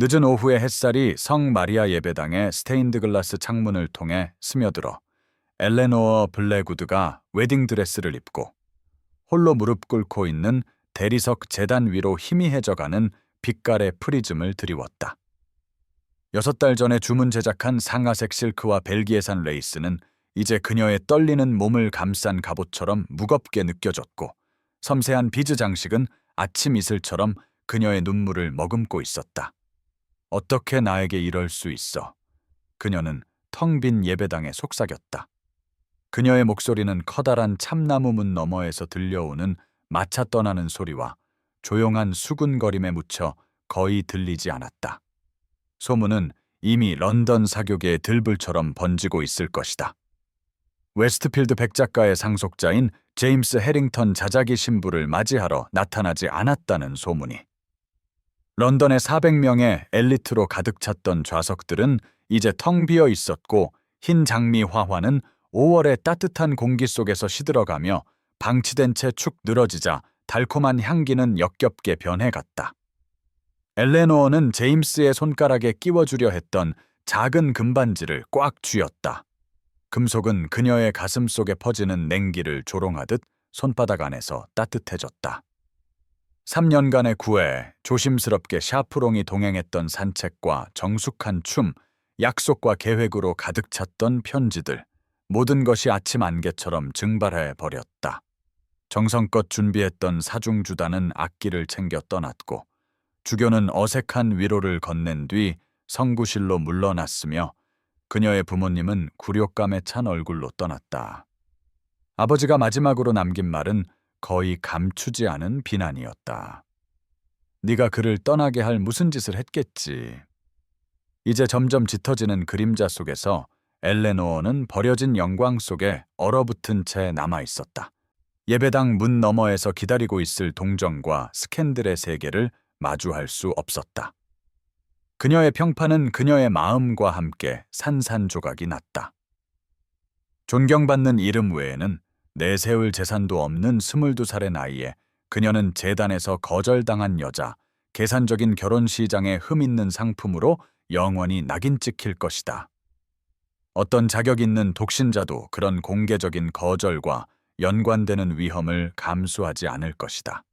늦은 오후의 햇살이 성 마리아 예배당의 스테인드 글라스 창문을 통해 스며들어 엘레노어 블랙우드가 웨딩드레스를 입고 홀로 무릎 꿇고 있는 대리석 제단 위로 희미해져가는 빛깔의 프리즘을 드리웠다. 6달 전에 주문 제작한 상아색 실크와 벨기에산 레이스는 이제 그녀의 떨리는 몸을 감싼 갑옷처럼 무겁게 느껴졌고, 섬세한 비즈 장식은 아침 이슬처럼 그녀의 눈물을 머금고 있었다. 어떻게 나에게 이럴 수 있어? 그녀는 텅 빈 예배당에 속삭였다. 그녀의 목소리는 커다란 참나무 문 너머에서 들려오는 마차 떠나는 소리와 조용한 수군거림에 묻혀 거의 들리지 않았다. 소문은 이미 런던 사교계의 들불처럼 번지고 있을 것이다. 웨스트필드 백작가의 상속자인 제임스 해링턴 자작이 신부를 맞이하러 나타나지 않았다는 소문이. 런던의 400명의 엘리트로 가득 찼던 좌석들은 이제 텅 비어 있었고, 흰 장미 화환은 5월의 따뜻한 공기 속에서 시들어가며 방치된 채 축 늘어지자 달콤한 향기는 역겹게 변해갔다. 엘레노어는 제임스의 손가락에 끼워주려 했던 작은 금반지를 꽉 쥐었다. 금속은 그녀의 가슴 속에 퍼지는 냉기를 조롱하듯 손바닥 안에서 따뜻해졌다. 3년간의 구애에 조심스럽게 샤프롱이 동행했던 산책과 정숙한 춤, 약속과 계획으로 가득 찼던 편지들, 모든 것이 아침 안개처럼 증발해 버렸다. 정성껏 준비했던 사중주단은 악기를 챙겨 떠났고, 주교는 어색한 위로를 건넨 뒤 성구실로 물러났으며, 그녀의 부모님은 굴욕감에 찬 얼굴로 떠났다. 아버지가 마지막으로 남긴 말은 거의 감추지 않은 비난이었다. 네가 그를 떠나게 할 무슨 짓을 했겠지. 이제 점점 짙어지는 그림자 속에서 엘레노어는 버려진 영광 속에 얼어붙은 채 남아있었다. 예배당 문 너머에서 기다리고 있을 동정과 스캔들의 세계를 마주할 수 없었다. 그녀의 평판은 그녀의 마음과 함께 산산조각이 났다. 존경받는 이름 외에는 내세울 재산도 없는 22살의 나이에 그녀는 재단에서 거절당한 여자, 계산적인 결혼 시장에 흠있는 상품으로 영원히 낙인 찍힐 것이다. 어떤 자격 있는 독신자도 그런 공개적인 거절과 연관되는 위험을 감수하지 않을 것이다.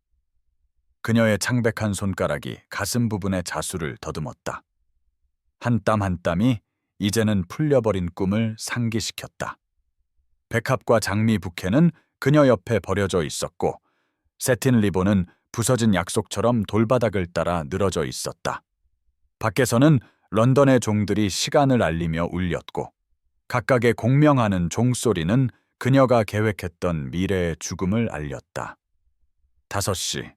그녀의 창백한 손가락이 가슴 부분의 자수를 더듬었다. 한 땀 한 땀이 이제는 풀려버린 꿈을 상기시켰다. 백합과 장미 부케는 그녀 옆에 버려져 있었고, 세틴 리본은 부서진 약속처럼 돌바닥을 따라 늘어져 있었다. 밖에서는 런던의 종들이 시간을 알리며 울렸고, 각각의 공명하는 종소리는 그녀가 계획했던 미래의 죽음을 알렸다. 5시,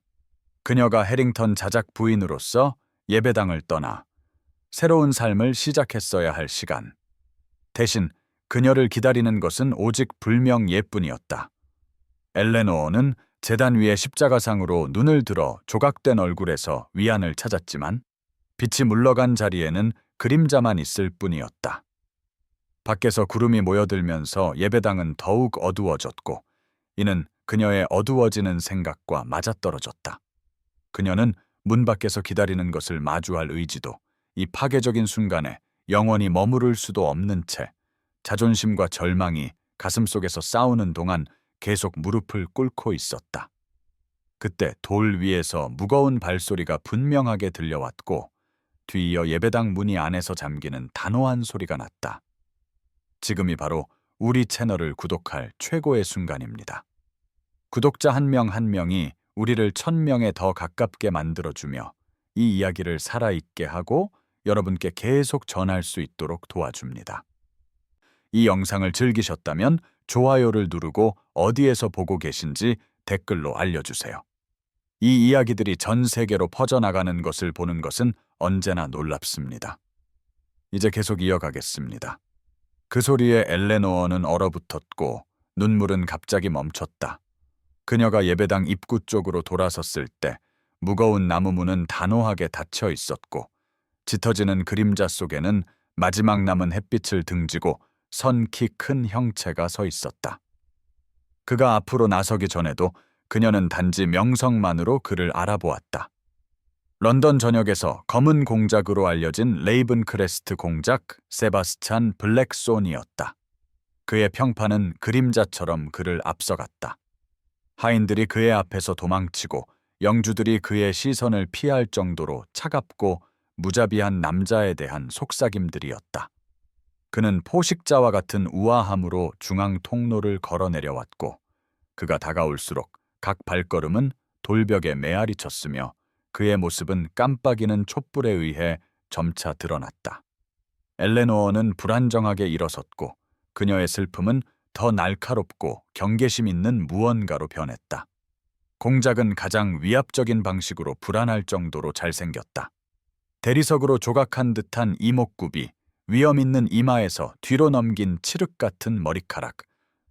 그녀가 해링턴 자작 부인으로서 예배당을 떠나 새로운 삶을 시작했어야 할 시간. 대신 그녀를 기다리는 것은 오직 불명 예뿐이었다. 엘레노어는 제단 위의 십자가상으로 눈을 들어 조각된 얼굴에서 위안을 찾았지만, 빛이 물러간 자리에는 그림자만 있을 뿐이었다. 밖에서 구름이 모여들면서 예배당은 더욱 어두워졌고, 이는 그녀의 어두워지는 생각과 맞아떨어졌다. 그녀는 문 밖에서 기다리는 것을 마주할 의지도, 이 파괴적인 순간에 영원히 머무를 수도 없는 채 자존심과 절망이 가슴속에서 싸우는 동안 계속 무릎을 꿇고 있었다. 그때 돌 위에서 무거운 발소리가 분명하게 들려왔고, 뒤이어 예배당 문이 안에서 잠기는 단호한 소리가 났다. 지금이 바로 우리 채널을 구독할 최고의 순간입니다. 구독자 한 명 한 명이 우리를 1000명에 더 가깝게 만들어주며 이 이야기를 살아있게 하고 여러분께 계속 전할 수 있도록 도와줍니다. 이 영상을 즐기셨다면 좋아요를 누르고 어디에서 보고 계신지 댓글로 알려주세요. 이 이야기들이 전 세계로 퍼져나가는 것을 보는 것은 언제나 놀랍습니다. 이제 계속 이어가겠습니다. 그 소리에 엘레노어는 얼어붙었고 눈물은 갑자기 멈췄다. 그녀가 예배당 입구 쪽으로 돌아섰을 때 무거운 나무 문은 단호하게 닫혀 있었고, 짙어지는 그림자 속에는 마지막 남은 햇빛을 등지고 선 키 큰 형체가 서 있었다. 그가 앞으로 나서기 전에도 그녀는 단지 명성만으로 그를 알아보았다. 런던 전역에서 검은 공작으로 알려진 레이븐크레스트 공작 세바스찬 블랙손이었다. 그의 평판은 그림자처럼 그를 앞서갔다. 하인들이 그의 앞에서 도망치고 영주들이 그의 시선을 피할 정도로 차갑고 무자비한 남자에 대한 속삭임들이었다. 그는 포식자와 같은 우아함으로 중앙 통로를 걸어 내려왔고 그가 다가올수록 각 발걸음은 돌벽에 메아리 쳤으며 그의 모습은 깜빡이는 촛불에 의해 점차 드러났다. 엘레노어는 불안정하게 일어섰고 그녀의 슬픔은 더 날카롭고 경계심 있는 무언가로 변했다. 공작은 가장 위압적인 방식으로 불안할 정도로 잘생겼다. 대리석으로 조각한 듯한 이목구비, 위험 있는 이마에서 뒤로 넘긴 칠흑 같은 머리카락,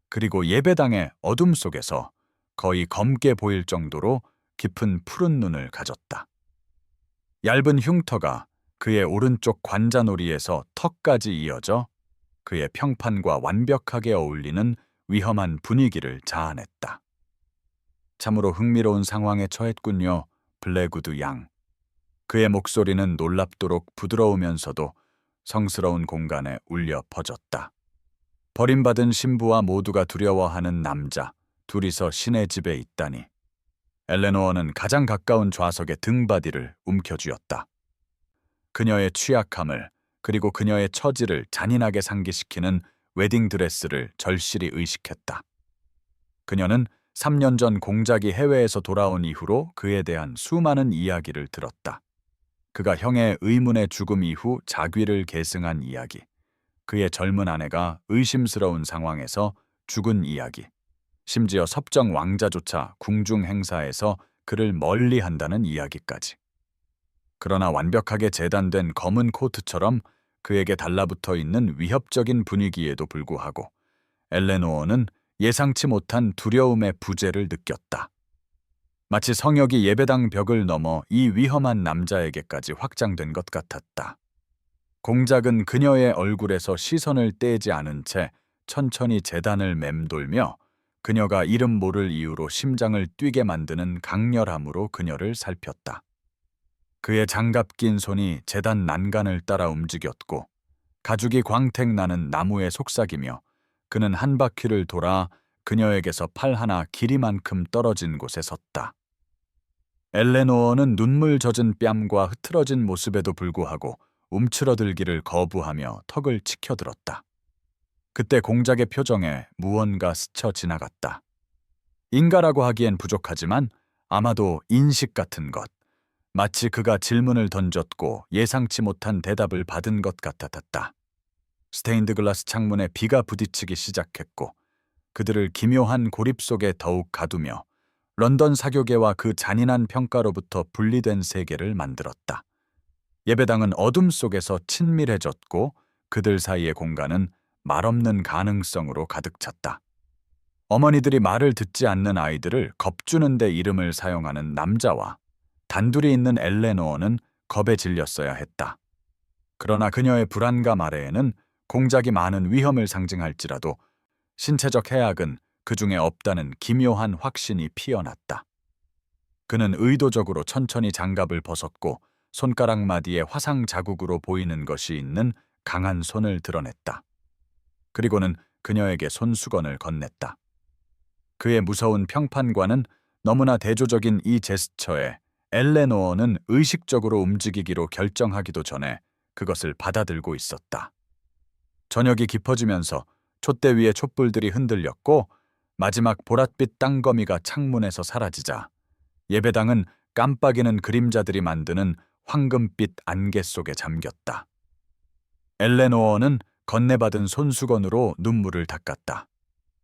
그리고 예배당의 어둠 속에서 거의 검게 보일 정도로 깊은 푸른 눈을 가졌다. 얇은 흉터가 그의 오른쪽 관자놀이에서 턱까지 이어져 그의 평판과 완벽하게 어울리는 위험한 분위기를 자아냈다. 참으로 흥미로운 상황에 처했군요, 블랙우드 양. 그의 목소리는 놀랍도록 부드러우면서도 성스러운 공간에 울려 퍼졌다. 버림받은 신부와 모두가 두려워하는 남자, 둘이서 신의 집에 있다니. 엘레노어는 가장 가까운 좌석의 등받이를 움켜쥐었다. 그녀의 취약함을 그리고 그녀의 처지를 잔인하게 상기시키는 웨딩드레스를 절실히 의식했다. 그녀는 3년 전 공작이 해외에서 돌아온 이후로 그에 대한 수많은 이야기를 들었다. 그가 형의 의문의 죽음 이후 자귀를 계승한 이야기, 그의 젊은 아내가 의심스러운 상황에서 죽은 이야기, 심지어 섭정 왕자조차 궁중 행사에서 그를 멀리한다는 이야기까지. 그러나 완벽하게 재단된 검은 코트처럼 그에게 달라붙어 있는 위협적인 분위기에도 불구하고 엘레노어는 예상치 못한 두려움의 부재를 느꼈다. 마치 성역이 예배당 벽을 넘어 이 위험한 남자에게까지 확장된 것 같았다. 공작은 그녀의 얼굴에서 시선을 떼지 않은 채 천천히 제단을 맴돌며 그녀가 이름 모를 이유로 심장을 뛰게 만드는 강렬함으로 그녀를 살폈다. 그의 장갑 낀 손이 제단 난간을 따라 움직였고 가죽이 광택나는 나무에 속삭이며 그는 한 바퀴를 돌아 그녀에게서 팔 하나 길이만큼 떨어진 곳에 섰다. 엘레노어는 눈물 젖은 뺨과 흐트러진 모습에도 불구하고 움츠러들기를 거부하며 턱을 치켜들었다. 그때 공작의 표정에 무언가 스쳐 지나갔다. 인가라고 하기엔 부족하지만 아마도 인식 같은 것. 마치 그가 질문을 던졌고 예상치 못한 대답을 받은 것 같았다. 스테인드 글라스 창문에 비가 부딪히기 시작했고 그들을 기묘한 고립 속에 더욱 가두며 런던 사교계와 그 잔인한 평가로부터 분리된 세계를 만들었다. 예배당은 어둠 속에서 친밀해졌고 그들 사이의 공간은 말없는 가능성으로 가득 찼다. 어머니들이 말을 듣지 않는 아이들을 겁주는 데 이름을 사용하는 남자와 단둘이 있는 엘레노어는 겁에 질렸어야 했다. 그러나 그녀의 불안감 아래에는 공작이 많은 위험을 상징할지라도 신체적 해악은 그 중에 없다는 기묘한 확신이 피어났다. 그는 의도적으로 천천히 장갑을 벗었고 손가락 마디에 화상 자국으로 보이는 것이 있는 강한 손을 드러냈다. 그리고는 그녀에게 손수건을 건넸다. 그의 무서운 평판과는 너무나 대조적인 이 제스처에 엘레노어는 의식적으로 움직이기로 결정하기도 전에 그것을 받아들고 있었다. 저녁이 깊어지면서 촛대 위의 촛불들이 흔들렸고 마지막 보랏빛 땅거미가 창문에서 사라지자 예배당은 깜빡이는 그림자들이 만드는 황금빛 안개 속에 잠겼다. 엘레노어는 건네받은 손수건으로 눈물을 닦았다.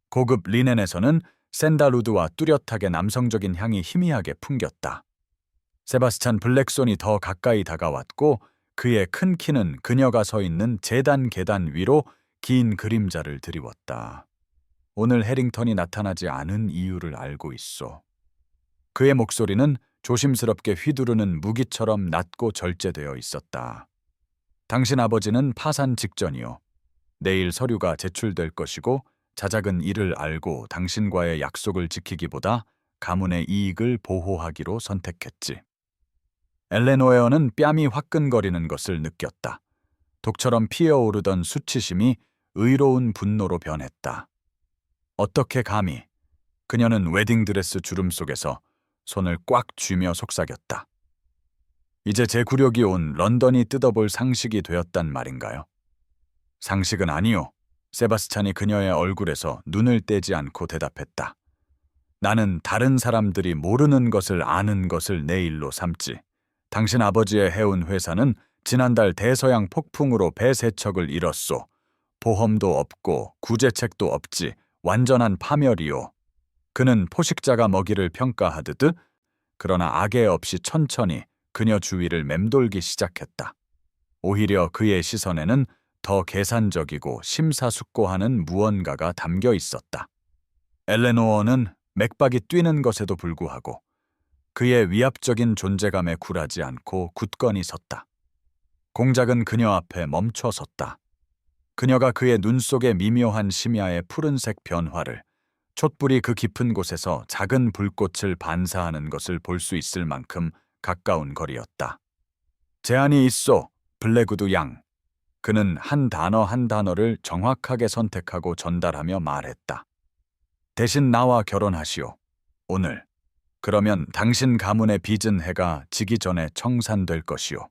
고급 리넨에서는 샌달우드와 뚜렷하게 남성적인 향이 희미하게 풍겼다. 세바스찬 블랙손이 더 가까이 다가왔고 그의 큰 키는 그녀가 서 있는 제단 계단 위로 긴 그림자를 드리웠다. 오늘 해링턴이 나타나지 않은 이유를 알고 있어. 그의 목소리는 조심스럽게 휘두르는 무기처럼 낮고 절제되어 있었다. 당신 아버지는 파산 직전이요. 내일 서류가 제출될 것이고 자작은 이를 알고 당신과의 약속을 지키기보다 가문의 이익을 보호하기로 선택했지. 엘레노에어는 뺨이 화끈거리는 것을 느꼈다. 독처럼 피어오르던 수치심이 의로운 분노로 변했다. 어떻게 감히? 그녀는 웨딩드레스 주름 속에서 손을 꽉 쥐며 속삭였다. 이제 제 구력이 온 런던이 뜯어볼 상식이 되었단 말인가요? 상식은 아니요. 세바스찬이 그녀의 얼굴에서 눈을 떼지 않고 대답했다. 나는 다른 사람들이 모르는 것을 아는 것을 내 일로 삼지. 당신 아버지의 해운 회사는 지난달 대서양 폭풍으로 배 세 척을 잃었소. 보험도 없고 구제책도 없지. 완전한 파멸이요. 그는 포식자가 먹이를 평가하듯 그러나 악애 없이 천천히 그녀 주위를 맴돌기 시작했다. 오히려 그의 시선에는 더 계산적이고 심사숙고하는 무언가가 담겨 있었다. 엘레노어는 맥박이 뛰는 것에도 불구하고 그의 위압적인 존재감에 굴하지 않고 굳건히 섰다. 공작은 그녀 앞에 멈춰 섰다. 그녀가 그의 눈 속의 미묘한 심야의 푸른색 변화를, 촛불이 그 깊은 곳에서 작은 불꽃을 반사하는 것을 볼 수 있을 만큼 가까운 거리였다. 제안이 있소, 블랙우드 양. 그는 한 단어 한 단어를 정확하게 선택하고 전달하며 말했다. 대신 나와 결혼하시오. 오늘. 그러면 당신 가문의 빚은 해가 지기 전에 청산될 것이오.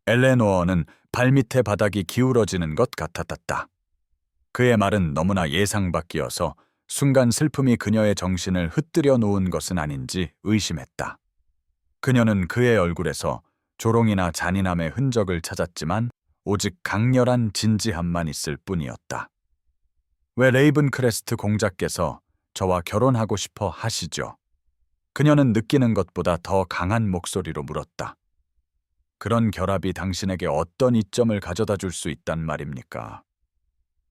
엘레노어는 발밑의 바닥이 기울어지는 것 같았다. 그의 말은 너무나 예상 밖이어서 순간 슬픔이 그녀의 정신을 흩뜨려 놓은 것은 아닌지 의심했다. 그녀는 그의 얼굴에서 조롱이나 잔인함의 흔적을 찾았지만 오직 강렬한 진지함만 있을 뿐이었다. 왜 레이븐 크레스트 공작께서 저와 결혼하고 싶어 하시죠? 그녀는 느끼는 것보다 더 강한 목소리로 물었다. 그런 결합이 당신에게 어떤 이점을 가져다 줄 수 있단 말입니까?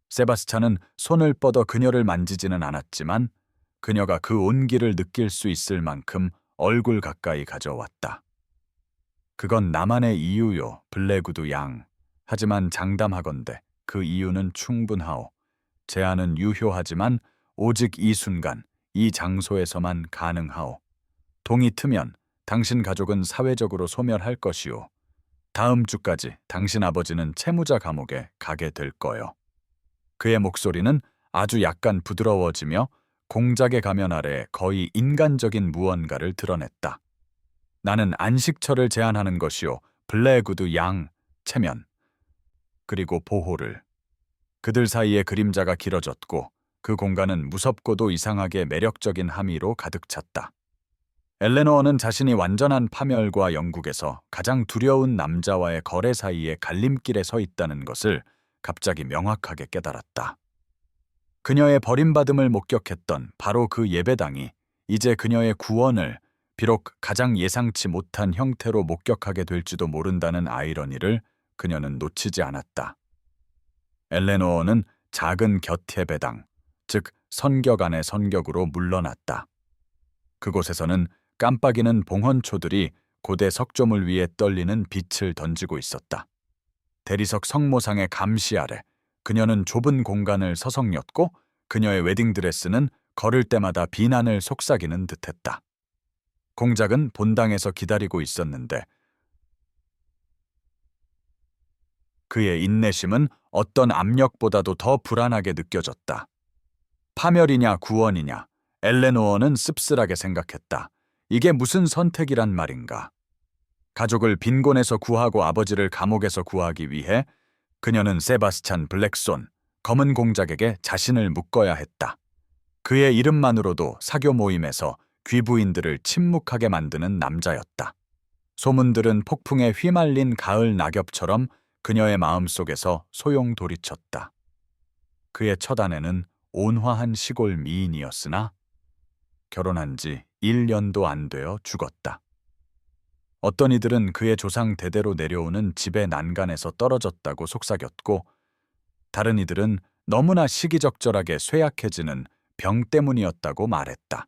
세바스찬은 손을 뻗어 그녀를 만지지는 않았지만 그녀가 그 온기를 느낄 수 있을 만큼 얼굴 가까이 가져왔다. 그건 나만의 이유요, 블랙우드 양. 하지만 장담하건대 그 이유는 충분하오. 제안은 유효하지만 오직 이 순간, 이 장소에서만 가능하오. 동이 트면 당신 가족은 사회적으로 소멸할 것이오. 다음 주까지 당신 아버지는 채무자 감옥에 가게 될 거요. 그의 목소리는 아주 약간 부드러워지며 공작의 가면 아래 거의 인간적인 무언가를 드러냈다. 나는 안식처를 제안하는 것이요, 블랙우드 양, 체면, 그리고 보호를. 그들 사이에 그림자가 길어졌고 그 공간은 무섭고도 이상하게 매력적인 함의로 가득 찼다. 엘레노어는 자신이 완전한 파멸과 영국에서 가장 두려운 남자와의 거래 사이에 갈림길에 서 있다는 것을 갑자기 명확하게 깨달았다. 그녀의 버림받음을 목격했던 바로 그 예배당이 이제 그녀의 구원을 비록 가장 예상치 못한 형태로 목격하게 될지도 모른다는 아이러니를 그녀는 놓치지 않았다. 엘레노어는 작은 곁예배당, 즉 선격 안의 선격으로 물러났다. 그곳에서는 깜빡이는 봉헌초들이 고대 석조물 위에 떨리는 빛을 던지고 있었다. 대리석 성모상의 감시 아래 그녀는 좁은 공간을 서성였고 그녀의 웨딩드레스는 걸을 때마다 비난을 속삭이는 듯했다. 공작은 본당에서 기다리고 있었는데 그의 인내심은 어떤 압력보다도 더 불안하게 느껴졌다. 파멸이냐 구원이냐, 엘레노어는 씁쓸하게 생각했다. 이게 무슨 선택이란 말인가. 가족을 빈곤에서 구하고 아버지를 감옥에서 구하기 위해 그녀는 세바스찬 블랙손, 검은 공작에게 자신을 묶어야 했다. 그의 이름만으로도 사교 모임에서 귀부인들을 침묵하게 만드는 남자였다. 소문들은 폭풍에 휘말린 가을 낙엽처럼 그녀의 마음속에서 소용돌이쳤다. 그의 첫 아내는 온화한 시골 미인이었으나 결혼한 지 1년도 안 되어 죽었다. 어떤 이들은 그의 조상 대대로 내려오는 집의 난간에서 떨어졌다고 속삭였고 다른 이들은 너무나 시기적절하게 쇠약해지는 병 때문이었다고 말했다.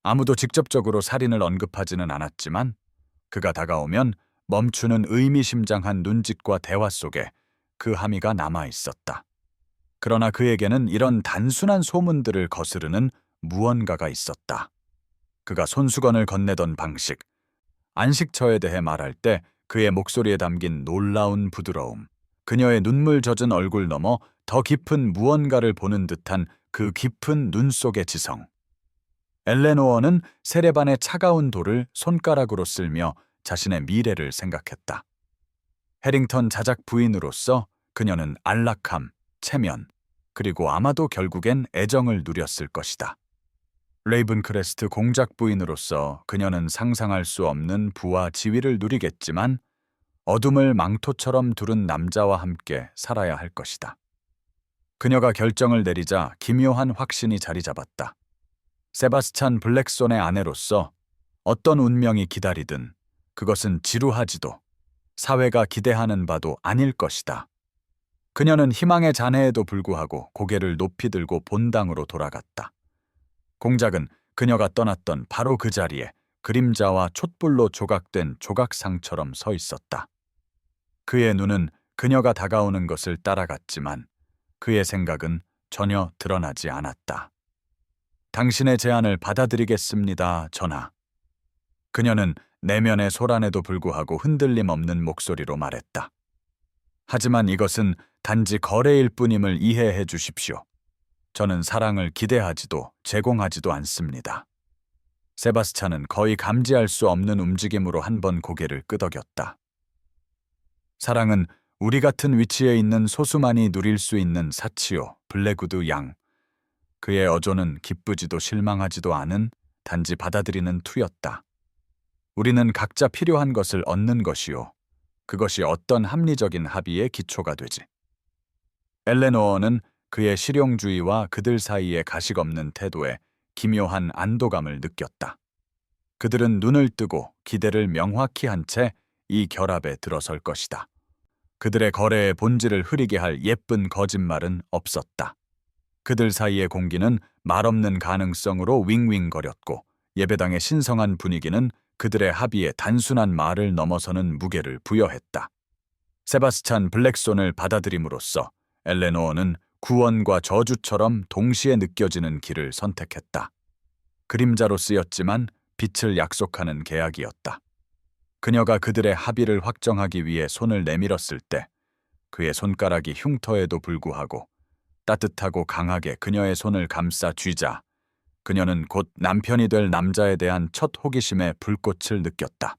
아무도 직접적으로 살인을 언급하지는 않았지만 그가 다가오면 멈추는 의미심장한 눈짓과 대화 속에 그 함의가 남아 있었다. 그러나 그에게는 이런 단순한 소문들을 거스르는 무언가가 있었다. 그가 손수건을 건네던 방식, 안식처에 대해 말할 때 그의 목소리에 담긴 놀라운 부드러움, 그녀의 눈물 젖은 얼굴 너머 더 깊은 무언가를 보는 듯한 그 깊은 눈 속의 지성. 엘레노어는 세례반의 차가운 돌을 손가락으로 쓸며 자신의 미래를 생각했다. 해링턴 자작 부인으로서 그녀는 안락함, 체면, 그리고 아마도 결국엔 애정을 누렸을 것이다. 레이븐크레스트 공작 부인으로서 그녀는 상상할 수 없는 부와 지위를 누리겠지만 어둠을 망토처럼 두른 남자와 함께 살아야 할 것이다. 그녀가 결정을 내리자 기묘한 확신이 자리 잡았다. 세바스찬 블랙손의 아내로서 어떤 운명이 기다리든 그것은 지루하지도 사회가 기대하는 바도 아닐 것이다. 그녀는 희망의 잔해에도 불구하고 고개를 높이 들고 본당으로 돌아갔다. 공작은 그녀가 떠났던 바로 그 자리에 그림자와 촛불로 조각된 조각상처럼 서 있었다. 그의 눈은 그녀가 다가오는 것을 따라갔지만 그의 생각은 전혀 드러나지 않았다. 당신의 제안을 받아들이겠습니다, 전하. 그녀는 내면의 소란에도 불구하고 흔들림 없는 목소리로 말했다. 하지만 이것은 단지 거래일 뿐임을 이해해 주십시오. 저는 사랑을 기대하지도 제공하지도 않습니다. 세바스찬은 거의 감지할 수 없는 움직임으로 한 번 고개를 끄덕였다. 사랑은 우리 같은 위치에 있는 소수만이 누릴 수 있는 사치요, 블랙우드 양. 그의 어조는 기쁘지도 실망하지도 않은 단지 받아들이는 투였다. 우리는 각자 필요한 것을 얻는 것이요. 그것이 어떤 합리적인 합의의 기초가 되지. 엘레노어는 그의 실용주의와 그들 사이의 가식 없는 태도에 기묘한 안도감을 느꼈다. 그들은 눈을 뜨고 기대를 명확히 한 채 이 결합에 들어설 것이다. 그들의 거래의 본질을 흐리게 할 예쁜 거짓말은 없었다. 그들 사이의 공기는 말없는 가능성으로 윙윙거렸고 예배당의 신성한 분위기는 그들의 합의에 단순한 말을 넘어서는 무게를 부여했다. 세바스찬 블랙손을 받아들임으로써 엘레노어는 구원과 저주처럼 동시에 느껴지는 길을 선택했다. 그림자로 쓰였지만 빛을 약속하는 계약이었다. 그녀가 그들의 합의를 확정하기 위해 손을 내밀었을 때 그의 손가락이 흉터에도 불구하고 따뜻하고 강하게 그녀의 손을 감싸 쥐자 그녀는 곧 남편이 될 남자에 대한 첫 호기심의 불꽃을 느꼈다.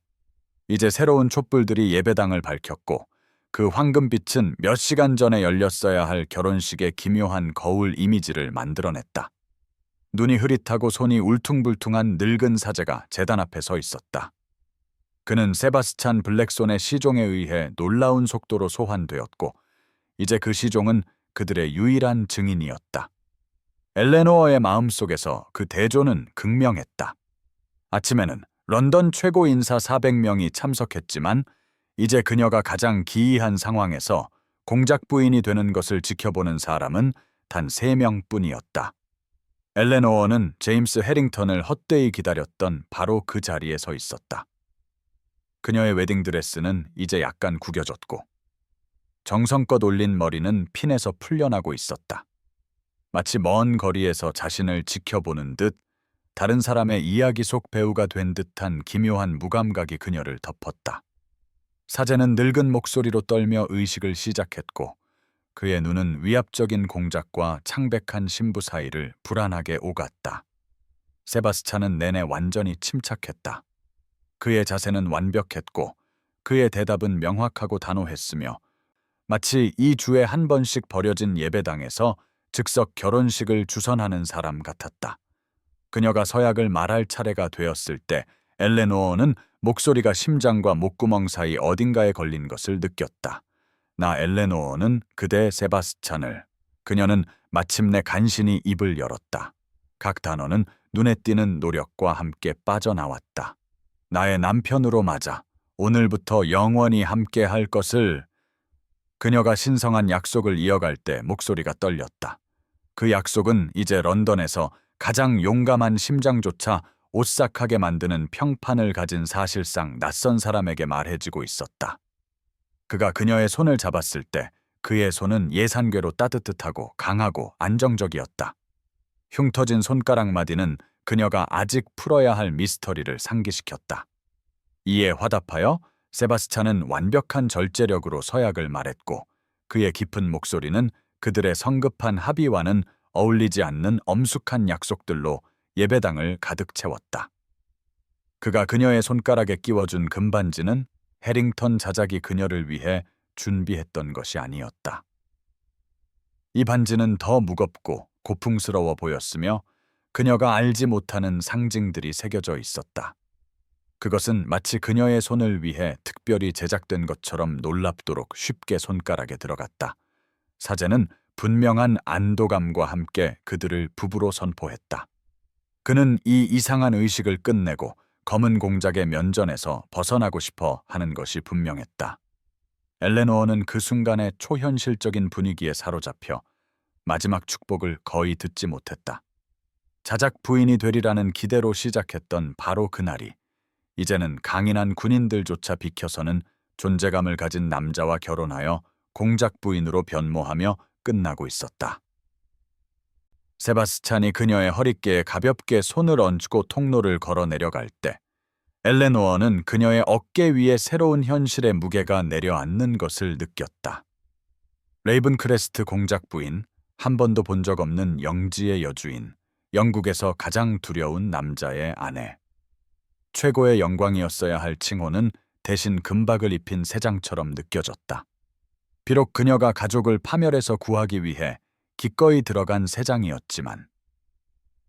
이제 새로운 촛불들이 예배당을 밝혔고 그 황금빛은 몇 시간 전에 열렸어야 할 결혼식의 기묘한 거울 이미지를 만들어냈다. 눈이 흐릿하고 손이 울퉁불퉁한 늙은 사제가 제단 앞에 서 있었다. 그는 세바스찬 블랙손의 시종에 의해 놀라운 속도로 소환되었고 이제 그 시종은 그들의 유일한 증인이었다. 엘레노어의 마음속에서 그 대조는 극명했다. 아침에는 런던 최고 인사 400명이 참석했지만 이제 그녀가 가장 기이한 상황에서 공작 부인이 되는 것을 지켜보는 사람은 단 3명뿐이었다. 엘레노어는 제임스 해링턴을 헛되이 기다렸던 바로 그 자리에 서 있었다. 그녀의 웨딩드레스는 이제 약간 구겨졌고 정성껏 올린 머리는 핀에서 풀려나고 있었다. 마치 먼 거리에서 자신을 지켜보는 듯 다른 사람의 이야기 속 배우가 된 듯한 기묘한 무감각이 그녀를 덮었다. 사제는 늙은 목소리로 떨며 의식을 시작했고 그의 눈은 위압적인 공작과 창백한 신부 사이를 불안하게 오갔다. 세바스찬은 내내 완전히 침착했다. 그의 자세는 완벽했고 그의 대답은 명확하고 단호했으며 마치 이 주에 한 번씩 벌여진 예배당에서 즉석 결혼식을 주선하는 사람 같았다. 그녀가 서약을 말할 차례가 되었을 때 엘레노어는 목소리가 심장과 목구멍 사이 어딘가에 걸린 것을 느꼈다. 나 엘레노어는 그대 세바스찬을. 그녀는 마침내 간신히 입을 열었다. 각 단어는 눈에 띄는 노력과 함께 빠져나왔다. 나의 남편으로 맞아 오늘부터 영원히 함께 할 것을. 그녀가 신성한 약속을 이어갈 때 목소리가 떨렸다. 그 약속은 이제 런던에서 가장 용감한 심장조차 오싹하게 만드는 평판을 가진 사실상 낯선 사람에게 말해지고 있었다. 그가 그녀의 손을 잡았을 때 그의 손은 예산궤로 따뜻하고 강하고 안정적이었다. 흉터진 손가락 마디는 그녀가 아직 풀어야 할 미스터리를 상기시켰다. 이에 화답하여 세바스찬은 완벽한 절제력으로 서약을 말했고 그의 깊은 목소리는 그들의 성급한 합의와는 어울리지 않는 엄숙한 약속들로 예배당을 가득 채웠다. 그가 그녀의 손가락에 끼워준 금반지는 해링턴 자작이 그녀를 위해 준비했던 것이 아니었다. 이 반지는 더 무겁고 고풍스러워 보였으며 그녀가 알지 못하는 상징들이 새겨져 있었다. 그것은 마치 그녀의 손을 위해 특별히 제작된 것처럼 놀랍도록 쉽게 손가락에 들어갔다. 사제는 분명한 안도감과 함께 그들을 부부로 선포했다. 그는 이 이상한 의식을 끝내고 검은 공작의 면전에서 벗어나고 싶어 하는 것이 분명했다. 엘레노어는 그 순간의 초현실적인 분위기에 사로잡혀 마지막 축복을 거의 듣지 못했다. 자작 부인이 되리라는 기대로 시작했던 바로 그날이 이제는 강인한 군인들조차 비켜서는 존재감을 가진 남자와 결혼하여 공작 부인으로 변모하며 끝나고 있었다. 세바스찬이 그녀의 허리께에 가볍게 손을 얹고 통로를 걸어 내려갈 때 엘레노어는 그녀의 어깨 위에 새로운 현실의 무게가 내려앉는 것을 느꼈다. 레이븐크레스트 공작 부인, 한 번도 본 적 없는 영지의 여주인, 영국에서 가장 두려운 남자의 아내. 최고의 영광이었어야 할 칭호는 대신 금박을 입힌 새장처럼 느껴졌다. 비록 그녀가 가족을 파멸해서 구하기 위해 기꺼이 들어간 새장이었지만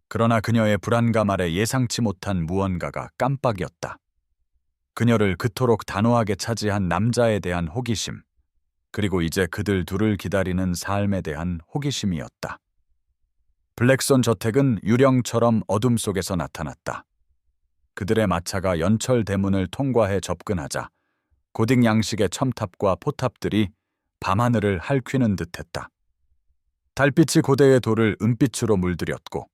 그러나 그녀의 불안감 아래 예상치 못한 무언가가 깜빡이었다. 그녀를 그토록 단호하게 차지한 남자에 대한 호기심, 그리고 이제 그들 둘을 기다리는 삶에 대한 호기심이었다. 블랙손 저택은 유령처럼 어둠 속에서 나타났다. 그들의 마차가 연철 대문을 통과해 접근하자 고딕 양식의 첨탑과 포탑들이 밤하늘을 핥히는 듯했다. 달빛이 고대의 돌을 은빛으로 물들였고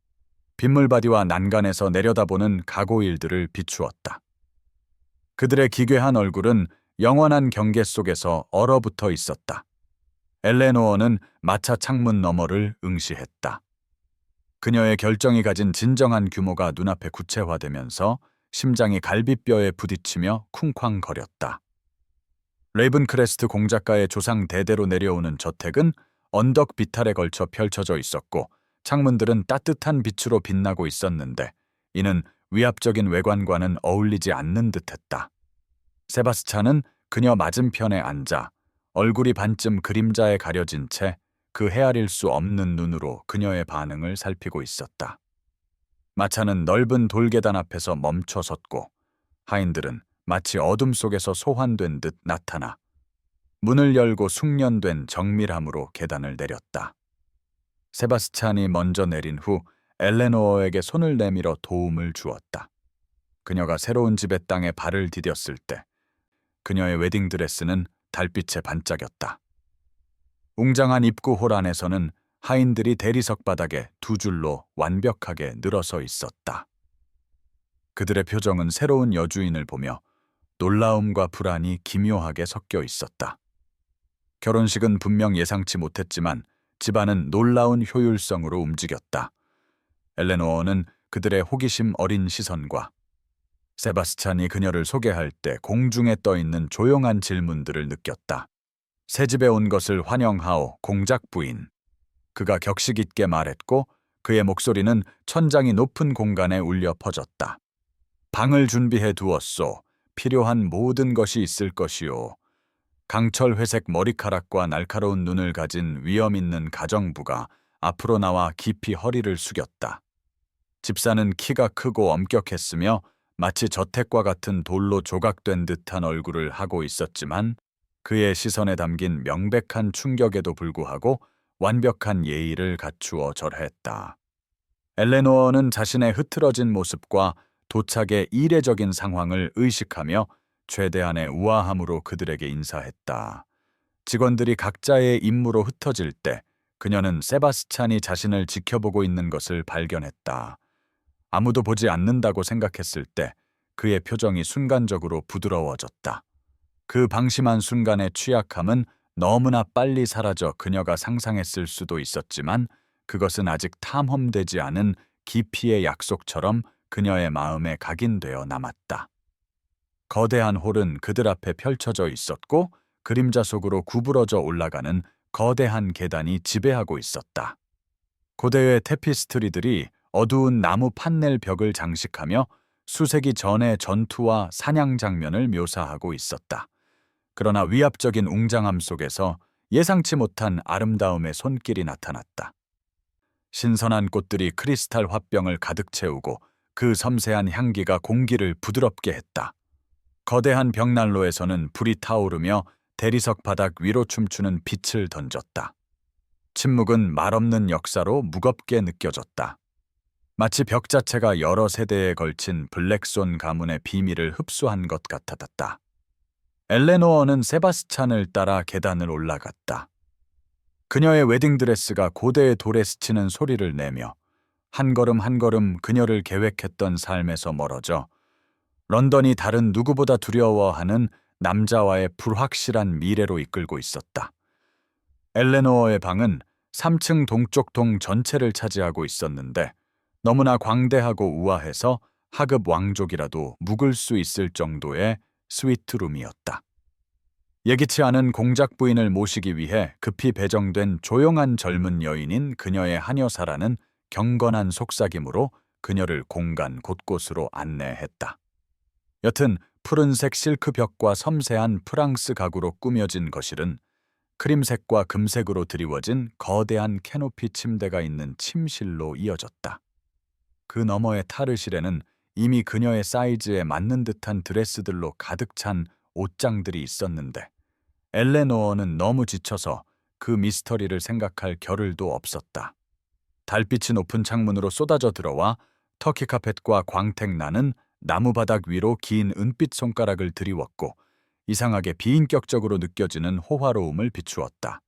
빗물바디와 난간에서 내려다보는 가고일들을 비추었다. 그들의 기괴한 얼굴은 영원한 경계 속에서 얼어붙어 있었다. 엘레노어는 마차 창문 너머를 응시했다. 그녀의 결정이 가진 진정한 규모가 눈앞에 구체화되면서 심장이 갈비뼈에 부딪히며 쿵쾅거렸다. 레이븐크레스트 공작가의 조상 대대로 내려오는 저택은 언덕 비탈에 걸쳐 펼쳐져 있었고 창문들은 따뜻한 빛으로 빛나고 있었는데 이는 위압적인 외관과는 어울리지 않는 듯했다. 세바스찬은 그녀 맞은편에 앉아 얼굴이 반쯤 그림자에 가려진 채 그 헤아릴 수 없는 눈으로 그녀의 반응을 살피고 있었다. 마차는 넓은 돌계단 앞에서 멈춰 섰고 하인들은 마치 어둠 속에서 소환된 듯 나타나 문을 열고 숙련된 정밀함으로 계단을 내렸다. 세바스찬이 먼저 내린 후 엘레노어에게 손을 내밀어 도움을 주었다. 그녀가 새로운 집의 땅에 발을 디뎠을 때 그녀의 웨딩드레스는 달빛에 반짝였다. 웅장한 입구홀 안에서는 하인들이 대리석 바닥에 두 줄로 완벽하게 늘어서 있었다. 그들의 표정은 새로운 여주인을 보며 놀라움과 불안이 기묘하게 섞여 있었다. 결혼식은 분명 예상치 못했지만 집안은 놀라운 효율성으로 움직였다. 엘레노어는 그들의 호기심 어린 시선과 세바스찬이 그녀를 소개할 때 공중에 떠 있는 조용한 질문들을 느꼈다. 새 집에 온 것을 환영하오, 공작 부인. 그가 격식 있게 말했고 그의 목소리는 천장이 높은 공간에 울려 퍼졌다. 방을 준비해 두었소. 필요한 모든 것이 있을 것이오. 강철 회색 머리카락과 날카로운 눈을 가진 위엄 있는 가정부가 앞으로 나와 깊이 허리를 숙였다. 집사는 키가 크고 엄격했으며 마치 저택과 같은 돌로 조각된 듯한 얼굴을 하고 있었지만 그의 시선에 담긴 명백한 충격에도 불구하고 완벽한 예의를 갖추어 절했다. 엘레노어는 자신의 흐트러진 모습과 도착의 이례적인 상황을 의식하며 최대한의 우아함으로 그들에게 인사했다. 직원들이 각자의 임무로 흩어질 때 그녀는 세바스찬이 자신을 지켜보고 있는 것을 발견했다. 아무도 보지 않는다고 생각했을 때 그의 표정이 순간적으로 부드러워졌다. 그 방심한 순간의 취약함은 너무나 빨리 사라져 그녀가 상상했을 수도 있었지만 그것은 아직 탐험되지 않은 깊이의 약속처럼 그녀의 마음에 각인되어 남았다. 거대한 홀은 그들 앞에 펼쳐져 있었고 그림자 속으로 구부러져 올라가는 거대한 계단이 지배하고 있었다. 고대의 테피스트리들이 어두운 나무 판넬 벽을 장식하며 수세기 전의 전투와 사냥 장면을 묘사하고 있었다. 그러나 위압적인 웅장함 속에서 예상치 못한 아름다움의 손길이 나타났다. 신선한 꽃들이 크리스탈 화병을 가득 채우고 그 섬세한 향기가 공기를 부드럽게 했다. 거대한 벽난로에서는 불이 타오르며 대리석 바닥 위로 춤추는 빛을 던졌다. 침묵은 말없는 역사로 무겁게 느껴졌다. 마치 벽 자체가 여러 세대에 걸친 블랙손 가문의 비밀을 흡수한 것 같았다. 엘레노어는 세바스찬을 따라 계단을 올라갔다. 그녀의 웨딩드레스가 고대의 돌에 스치는 소리를 내며 한 걸음 한 걸음 그녀를 계획했던 삶에서 멀어져 런던이 다른 누구보다 두려워하는 남자와의 불확실한 미래로 이끌고 있었다. 엘레노어의 방은 3층 동쪽 동 전체를 차지하고 있었는데 너무나 광대하고 우아해서 하급 왕족이라도 묵을 수 있을 정도의 스위트룸이었다. 예기치 않은 공작 부인을 모시기 위해 급히 배정된 조용한 젊은 여인인 그녀의 하녀사라는 경건한 속삭임으로 그녀를 공간 곳곳으로 안내했다. 여튼 푸른색 실크 벽과 섬세한 프랑스 가구로 꾸며진 거실은 크림색과 금색으로 드리워진 거대한 캐노피 침대가 있는 침실로 이어졌다. 그 너머의 타르실에는 이미 그녀의 사이즈에 맞는 듯한 드레스들로 가득 찬 옷장들이 있었는데 엘레노어는 너무 지쳐서 그 미스터리를 생각할 겨를도 없었다. 달빛이 높은 창문으로 쏟아져 들어와 터키 카펫과 광택 나는 나무바닥 위로 긴 은빛 손가락을 들이웠고 이상하게 비인격적으로 느껴지는 호화로움을 비추었다.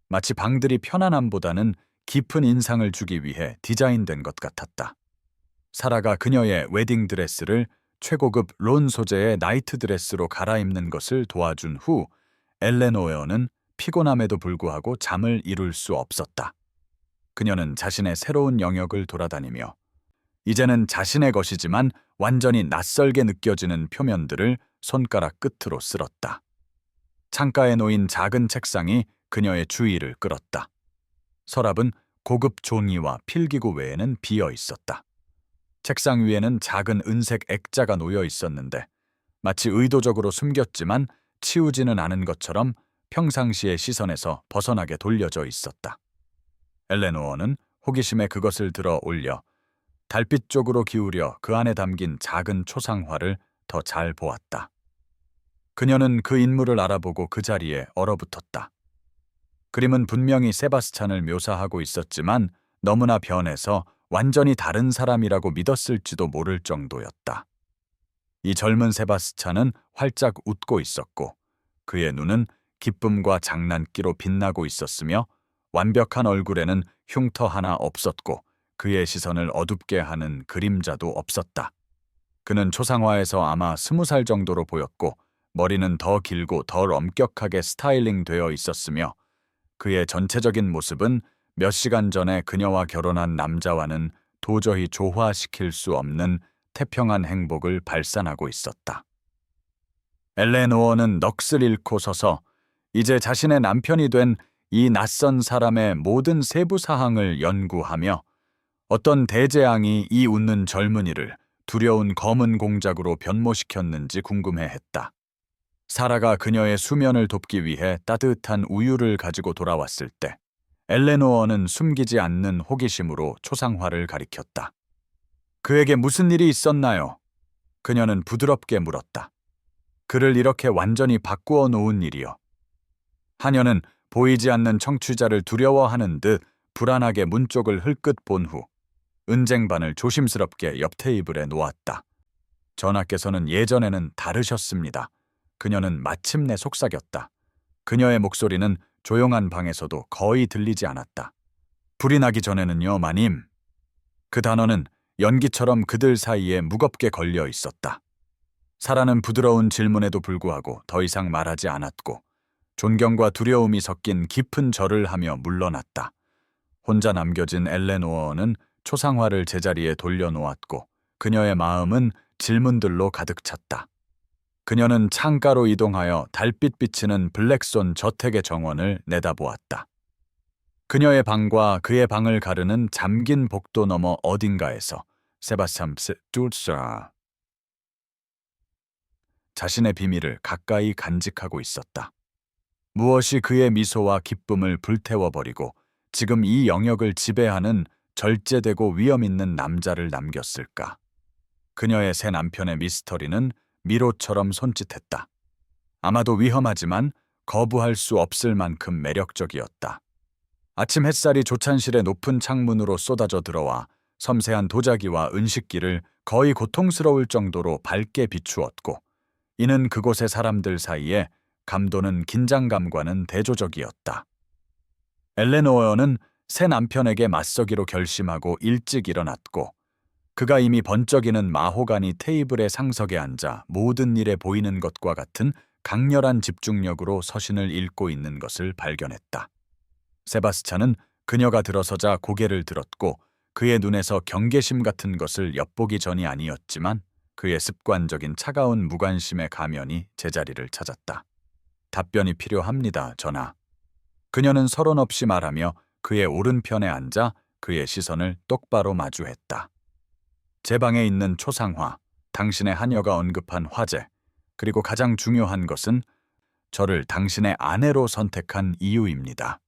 마치 방들이 편안함보다는 깊은 인상을 주기 위해 디자인된 것 같았다. 사라가 그녀의 웨딩드레스를 최고급 론 소재의 나이트드레스로 갈아입는 것을 도와준 후 엘레노어는 피곤함에도 불구하고 잠을 이룰 수 없었다. 그녀는 자신의 새로운 영역을 돌아다니며 이제는 자신의 것이지만 완전히 낯설게 느껴지는 표면들을 손가락 끝으로 쓸었다. 창가에 놓인 작은 책상이 그녀의 주의를 끌었다. 서랍은 고급 종이와 필기구 외에는 비어 있었다. 책상 위에는 작은 은색 액자가 놓여 있었는데 마치 의도적으로 숨겼지만 치우지는 않은 것처럼 평상시의 시선에서 벗어나게 돌려져 있었다. 엘레노어는 호기심에 그것을 들어 올려 달빛 쪽으로 기울여 그 안에 담긴 작은 초상화를 더 잘 보았다. 그녀는 그 인물을 알아보고 그 자리에 얼어붙었다. 그림은 분명히 세바스찬을 묘사하고 있었지만 너무나 변해서 완전히 다른 사람이라고 믿었을지도 모를 정도였다. 이 젊은 세바스찬은 활짝 웃고 있었고 그의 눈은 기쁨과 장난기로 빛나고 있었으며 완벽한 얼굴에는 흉터 하나 없었고 그의 시선을 어둡게 하는 그림자도 없었다. 그는 초상화에서 아마 20살 정도로 보였고 머리는 더 길고 덜 엄격하게 스타일링 되어 있었으며 그의 전체적인 모습은 몇 시간 전에 그녀와 결혼한 남자와는 도저히 조화시킬 수 없는 태평한 행복을 발산하고 있었다. 엘레노어는 넋을 잃고 서서 이제 자신의 남편이 된 이 낯선 사람의 모든 세부 사항을 연구하며 어떤 대재앙이 이 웃는 젊은이를 두려운 검은 공작으로 변모시켰는지 궁금해했다. 사라가 그녀의 수면을 돕기 위해 따뜻한 우유를 가지고 돌아왔을 때 엘레노어는 숨기지 않는 호기심으로 초상화를 가리켰다. 그에게 무슨 일이 있었나요? 그녀는 부드럽게 물었다. 그를 이렇게 완전히 바꾸어 놓은 일이요. 하녀는 보이지 않는 청취자를 두려워하는 듯 불안하게 문 쪽을 흘끗 본 후 은쟁반을 조심스럽게 옆 테이블에 놓았다. 전하께서는 예전에는 다르셨습니다. 그녀는 마침내 속삭였다. 그녀의 목소리는 조용한 방에서도 거의 들리지 않았다. 불이 나기 전에는요, 마님. 그 단어는 연기처럼 그들 사이에 무겁게 걸려 있었다. 사라는 부드러운 질문에도 불구하고 더 이상 말하지 않았고 존경과 두려움이 섞인 깊은 절을 하며 물러났다. 혼자 남겨진 엘레노어는 초상화를 제자리에 돌려놓았고 그녀의 마음은 질문들로 가득 찼다. 그녀는 창가로 이동하여 달빛 비치는 블랙손 저택의 정원을 내다보았다. 그녀의 방과 그의 방을 가르는 잠긴 복도 너머 어딘가에서 세바스찬 뚜르사 자신의 비밀을 가까이 간직하고 있었다. 무엇이 그의 미소와 기쁨을 불태워버리고 지금 이 영역을 지배하는 절제되고 위험 있는 남자를 남겼을까? 그녀의 새 남편의 미스터리는 미로처럼 손짓했다. 아마도 위험하지만 거부할 수 없을 만큼 매력적이었다. 아침 햇살이 조찬실의 높은 창문으로 쏟아져 들어와 섬세한 도자기와 은식기를 거의 고통스러울 정도로 밝게 비추었고, 이는 그곳의 사람들 사이에 감도는 긴장감과는 대조적이었다. 엘레노어는 새 남편에게 맞서기로 결심하고 일찍 일어났고, 그가 이미 번쩍이는 마호가니 테이블의 상석에 앉아 모든 일에 보이는 것과 같은 강렬한 집중력으로 서신을 읽고 있는 것을 발견했다. 세바스찬은 그녀가 들어서자 고개를 들었고 그의 눈에서 경계심 같은 것을 엿보기 전이 아니었지만 그의 습관적인 차가운 무관심의 가면이 제자리를 찾았다. 답변이 필요합니다, 전하. 그녀는 서론 없이 말하며 그의 오른편에 앉아 그의 시선을 똑바로 마주했다. 제 방에 있는 초상화, 당신의 하녀가 언급한 화제, 그리고 가장 중요한 것은 저를 당신의 아내로 선택한 이유입니다.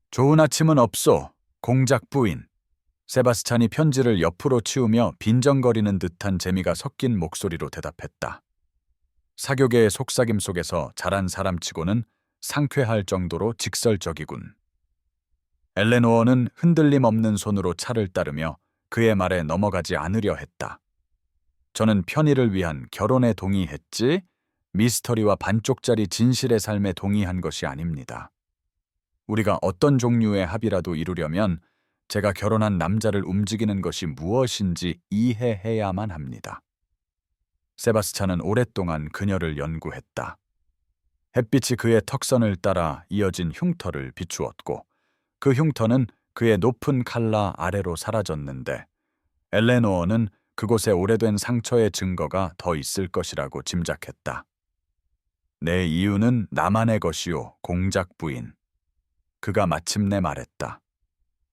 좋은 아침은 없소, 공작 부인. 세바스찬이 편지를 옆으로 치우며 빈정거리는 듯한 재미가 섞인 목소리로 대답했다. 사교계의 속삭임 속에서 자란 사람치고는 상쾌할 정도로 직설적이군. 엘레노어는 흔들림 없는 손으로 차를 따르며 그의 말에 넘어가지 않으려 했다. 저는 편의를 위한 결혼에 동의했지 미스터리와 반쪽짜리 진실의 삶에 동의한 것이 아닙니다. 우리가 어떤 종류의 합의라도 이루려면 제가 결혼한 남자를 움직이는 것이 무엇인지 이해해야만 합니다. 세바스찬은 오랫동안 그녀를 연구했다. 햇빛이 그의 턱선을 따라 이어진 흉터를 비추었고 그 흉터는 그의 높은 칼라 아래로 사라졌는데 엘레노어는 그곳에 오래된 상처의 증거가 더 있을 것이라고 짐작했다. 내 이유는 나만의 것이요, 공작 부인. 그가 마침내 말했다.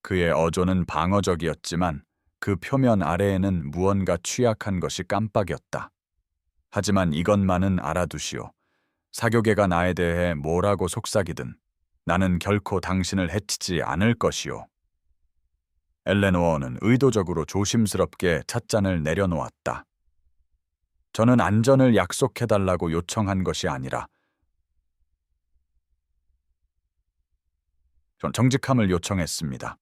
그의 어조는 방어적이었지만 그 표면 아래에는 무언가 취약한 것이 깜빡였다. 하지만 이것만은 알아두시오. 사교계가 나에 대해 뭐라고 속삭이든 나는 결코 당신을 해치지 않을 것이오. 엘레노어는 의도적으로 조심스럽게 찻잔을 내려놓았다. 저는 안전을 약속해달라고 요청한 것이 아니라 전 정직함을 요청했습니다.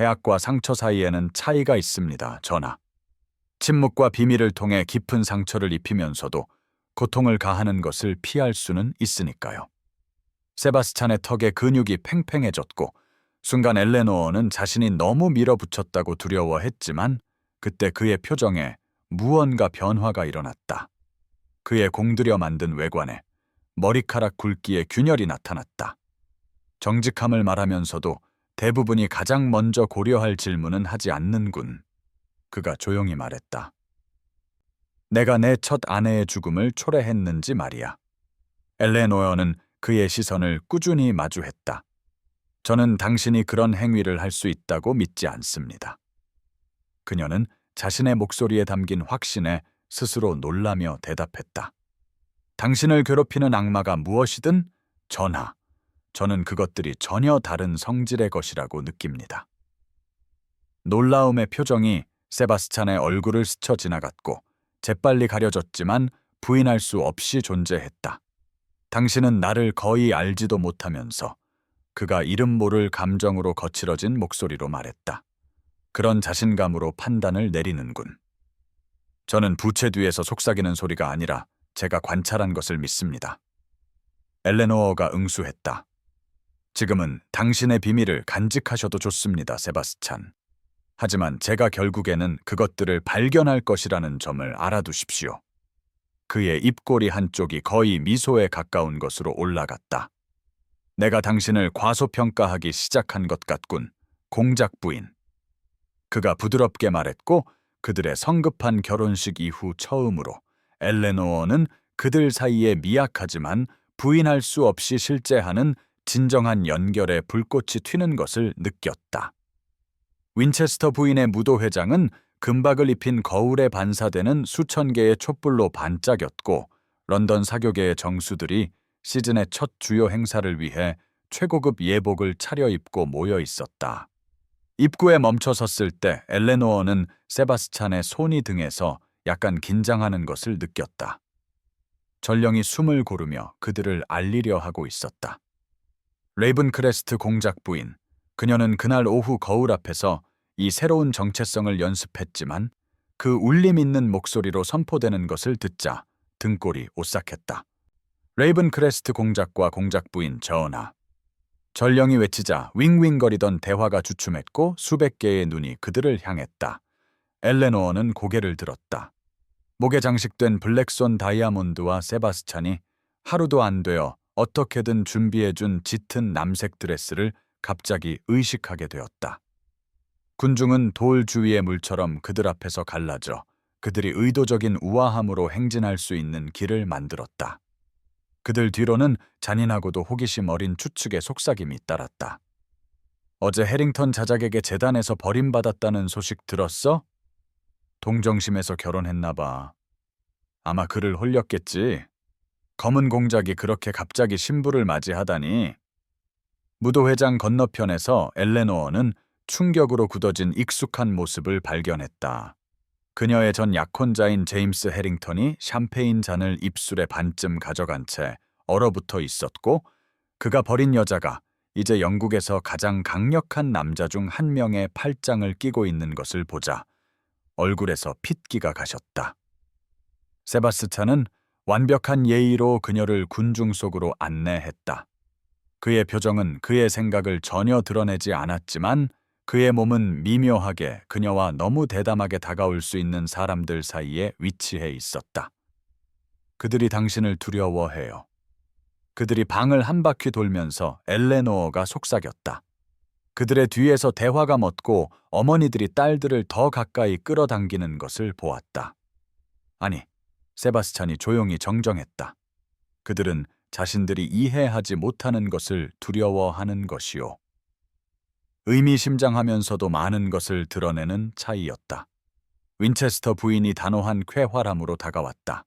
해악과 상처 사이에는 차이가 있습니다, 전하. 침묵과 비밀을 통해 깊은 상처를 입히면서도 고통을 가하는 것을 피할 수는 있으니까요. 세바스찬의 턱에 근육이 팽팽해졌고 순간 엘레노어는 자신이 너무 밀어붙였다고 두려워했지만 그때 그의 표정에 무언가 변화가 일어났다. 그의 공들여 만든 외관에 머리카락 굵기에 균열이 나타났다. 정직함을 말하면서도 대부분이 가장 먼저 고려할 질문은 하지 않는군. 그가 조용히 말했다. 내가 내 첫 아내의 죽음을 초래했는지 말이야. 엘레노어는 그의 시선을 꾸준히 마주했다. 저는 당신이 그런 행위를 할 수 있다고 믿지 않습니다. 그녀는 자신의 목소리에 담긴 확신에 스스로 놀라며 대답했다. 당신을 괴롭히는 악마가 무엇이든 전하, 저는 그것들이 전혀 다른 성질의 것이라고 느낍니다. 놀라움의 표정이 세바스찬의 얼굴을 스쳐 지나갔고 재빨리 가려졌지만 부인할 수 없이 존재했다. 당신은 나를 거의 알지도 못하면서 그가 이름 모를 감정으로 거칠어진 목소리로 말했다. 그런 자신감으로 판단을 내리는군. 저는 부채 뒤에서 속삭이는 소리가 아니라 제가 관찰한 것을 믿습니다. 엘레노어가 응수했다. 지금은 당신의 비밀을 간직하셔도 좋습니다, 세바스찬. 하지만 제가 결국에는 그것들을 발견할 것이라는 점을 알아두십시오. 그의 입꼬리 한쪽이 거의 미소에 가까운 것으로 올라갔다. 내가 당신을 과소평가하기 시작한 것 같군, 공작 부인. 그가 부드럽게 말했고 그들의 성급한 결혼식 이후 처음으로 엘레노어는 그들 사이에 미약하지만 부인할 수 없이 실제하는 진정한 연결의 불꽃이 튀는 것을 느꼈다. 윈체스터 부인의 무도회장은 금박을 입힌 거울에 반사되는 수천 개의 촛불로 반짝였고, 런던 사교계의 정수들이 시즌의 첫 주요 행사를 위해 최고급 예복을 차려입고 모여 있었다. 입구에 멈춰 섰을 때 엘레노어는 세바스찬의 손이 등에서 약간 긴장하는 것을 느꼈다. 전령이 숨을 고르며 그들을 알리려 하고 있었다. 레이븐크레스트 공작 부인, 그녀는 그날 오후 거울 앞에서 이 새로운 정체성을 연습했지만 그 울림 있는 목소리로 선포되는 것을 듣자 등골이 오싹했다. 레이븐크레스트 공작과 공작 부인 전하. 전령이 외치자 윙윙거리던 대화가 주춤했고 수백 개의 눈이 그들을 향했다. 엘레노어는 고개를 들었다. 목에 장식된 블랙손 다이아몬드와 세바스찬이 하루도 안 되어 어떻게든 준비해준 짙은 남색 드레스를 갑자기 의식하게 되었다. 군중은 돌 주위의 물처럼 그들 앞에서 갈라져 그들이 의도적인 우아함으로 행진할 수 있는 길을 만들었다. 그들 뒤로는 잔인하고도 호기심 어린 추측의 속삭임이 따랐다. 어제 해링턴 자작에게 재단에서 버림받았다는 소식 들었어? 동정심에서 결혼했나 봐. 아마 그를 홀렸겠지. 검은 공작이 그렇게 갑자기 신부를 맞이하다니. 무도회장 건너편에서 엘레노어는 충격으로 굳어진 익숙한 모습을 발견했다. 그녀의 전 약혼자인 제임스 해링턴이 샴페인 잔을 입술에 반쯤 가져간 채 얼어붙어 있었고, 그가 버린 여자가 이제 영국에서 가장 강력한 남자 중 한 명의 팔짱을 끼고 있는 것을 보자 얼굴에서 핏기가 가셨다. 세바스찬은 완벽한 예의로 그녀를 군중 속으로 안내했다. 그의 표정은 그의 생각을 전혀 드러내지 않았지만 그의 몸은 미묘하게 그녀와 너무 대담하게 다가올 수 있는 사람들 사이에 위치해 있었다. 그들이 당신을 두려워해요. 그들이 방을 한 바퀴 돌면서 엘레노어가 속삭였다. 그들의 뒤에서 대화가 멎고 어머니들이 딸들을 더 가까이 끌어당기는 것을 보았다. 아니, 세바스찬이 조용히 정정했다. 그들은 자신들이 이해하지 못하는 것을 두려워하는 것이요. 의미심장하면서도 많은 것을 드러내는 차이였다. 윈체스터 부인이 단호한 쾌활함으로 다가왔다.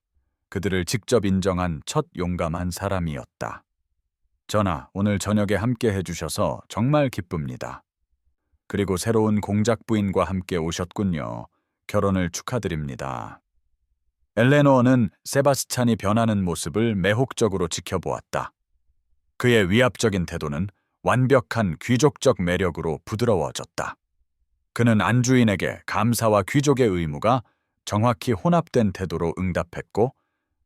그들을 직접 인정한 첫 용감한 사람이었다. 전하, 오늘 저녁에 함께 해주셔서 정말 기쁩니다. 그리고 새로운 공작 부인과 함께 오셨군요. 결혼을 축하드립니다. 엘레노어는 세바스찬이 변하는 모습을 매혹적으로 지켜보았다. 그의 위압적인 태도는 완벽한 귀족적 매력으로 부드러워졌다. 그는 안주인에게 감사와 귀족의 의무가 정확히 혼합된 태도로 응답했고,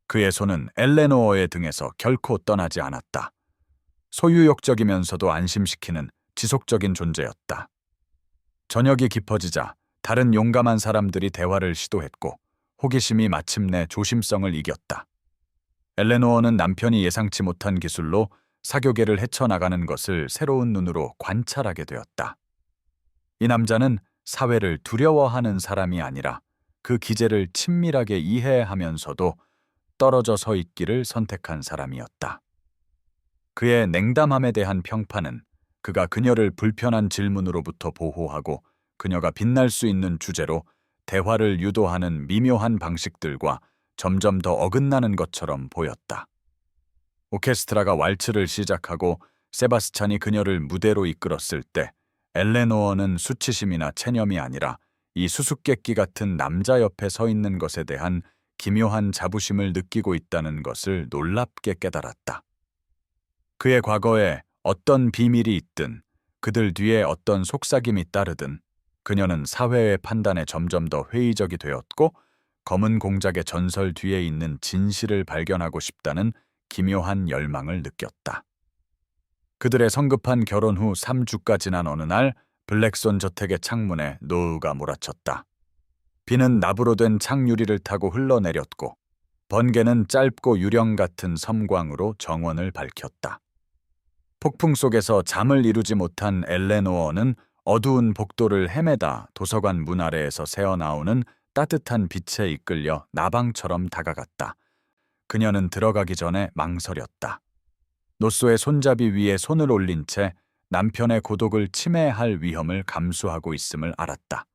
그의 손은 엘레노어의 등에서 결코 떠나지 않았다. 소유욕적이면서도 안심시키는 지속적인 존재였다. 저녁이 깊어지자 다른 용감한 사람들이 대화를 시도했고, 호기심이 마침내 조심성을 이겼다. 엘레노어는 남편이 예상치 못한 기술로 사교계를 헤쳐나가는 것을 새로운 눈으로 관찰하게 되었다. 이 남자는 사회를 두려워하는 사람이 아니라 그 기제를 친밀하게 이해하면서도 떨어져 서 있기를 선택한 사람이었다. 그의 냉담함에 대한 평판은 그가 그녀를 불편한 질문으로부터 보호하고 그녀가 빛날 수 있는 주제로 대화를 유도하는 미묘한 방식들과 점점 더 어긋나는 것처럼 보였다. 오케스트라가 왈츠를 시작하고 세바스찬이 그녀를 무대로 이끌었을 때 엘레노어는 수치심이나 체념이 아니라 이 수수께끼 같은 남자 옆에 서 있는 것에 대한 기묘한 자부심을 느끼고 있다는 것을 놀랍게 깨달았다. 그의 과거에 어떤 비밀이 있든, 그들 뒤에 어떤 속삭임이 따르든 그녀는 사회의 판단에 점점 더 회의적이 되었고, 검은 공작의 전설 뒤에 있는 진실을 발견하고 싶다는 기묘한 열망을 느꼈다. 그들의 성급한 결혼 후 3주가 지난 어느 날 블랙손 저택의 창문에 노우가 몰아쳤다. 비는 나부로 된 창유리를 타고 흘러내렸고 번개는 짧고 유령 같은 섬광으로 정원을 밝혔다. 폭풍 속에서 잠을 이루지 못한 엘레노어는 어두운 복도를 헤매다 도서관 문 아래에서 새어나오는 따뜻한 빛에 이끌려 나방처럼 다가갔다. 그녀는 들어가기 전에 망설였다. 노소의 손잡이 위에 손을 올린 채 남편의 고독을 침해할 위험을 감수하고 있음을 알았다.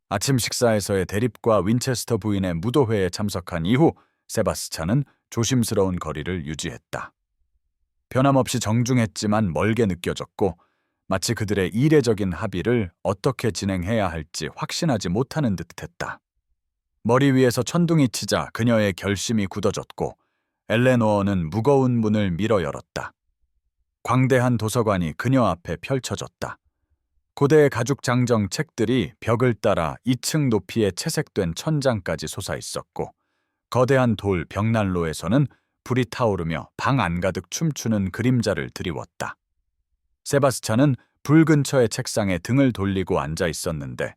아침 식사에서의 대립과 윈체스터 부인의 무도회에 참석한 이후 세바스찬은 조심스러운 거리를 유지했다. 변함없이 정중했지만 멀게 느껴졌고 마치 그들의 이례적인 합의를 어떻게 진행해야 할지 확신하지 못하는 듯했다. 머리 위에서 천둥이 치자 그녀의 결심이 굳어졌고 엘레노어는 무거운 문을 밀어 열었다. 광대한 도서관이 그녀 앞에 펼쳐졌다. 고대의 가죽 장정 책들이 벽을 따라 2층 높이의 채색된 천장까지 솟아있었고 거대한 돌 벽난로에서는 불이 타오르며 방 안가득 춤추는 그림자를 드리웠다. 세바스찬은 불 근처의 책상에 등을 돌리고 앉아 있었는데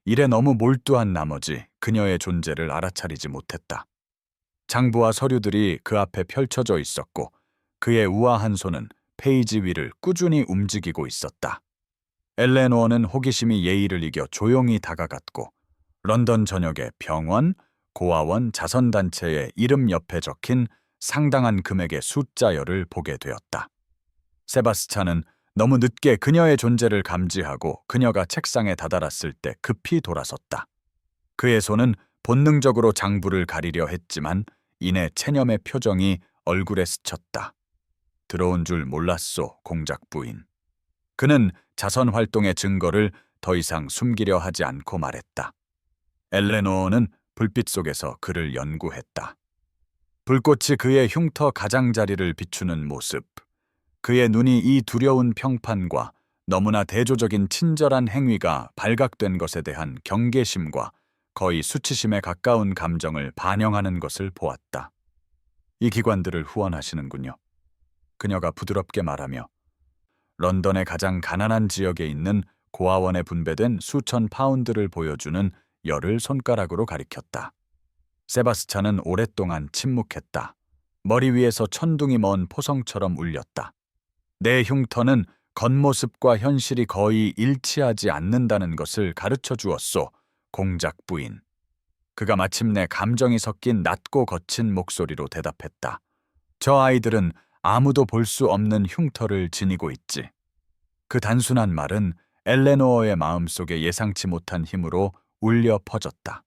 일에 너무 몰두한 나머지 그녀의 존재를 알아차리지 못했다. 장부와 서류들이 그 앞에 펼쳐져 있었고 그의 우아한 손은 페이지 위를 꾸준히 움직이고 있었다. 엘레노어는 호기심이 예의를 이겨 조용히 다가갔고 런던 전역의 병원, 고아원, 자선단체의 이름 옆에 적힌 상당한 금액의 숫자열을 보게 되었다. 세바스찬은 너무 늦게 그녀의 존재를 감지하고 그녀가 책상에 다다랐을 때 급히 돌아섰다. 그의 손은 본능적으로 장부를 가리려 했지만 이내 체념의 표정이 얼굴에 스쳤다. 들어온 줄 몰랐소, 공작 부인. 그는 자선 활동의 증거를 더 이상 숨기려 하지 않고 말했다. 엘레노어는 불빛 속에서 그를 연구했다. 불꽃이 그의 흉터 가장자리를 비추는 모습, 그의 눈이 이 두려운 평판과 너무나 대조적인 친절한 행위가 발각된 것에 대한 경계심과 거의 수치심에 가까운 감정을 반영하는 것을 보았다. 이 기관들을 후원하시는군요. 그녀가 부드럽게 말하며 런던의 가장 가난한 지역에 있는 고아원에 분배된 수천 파운드를 보여주는 열을 손가락으로 가리켰다. 세바스찬은 오랫동안 침묵했다. 머리 위에서 천둥이 먼 포성처럼 울렸다. 내 흉터는 겉모습과 현실이 거의 일치하지 않는다는 것을 가르쳐 주었소, 공작 부인. 그가 마침내 감정이 섞인 낮고 거친 목소리로 대답했다. 저 아이들은 아무도 볼 수 없는 흉터를 지니고 있지. 그 단순한 말은 엘레노어의 마음속에 예상치 못한 힘으로 울려 퍼졌다.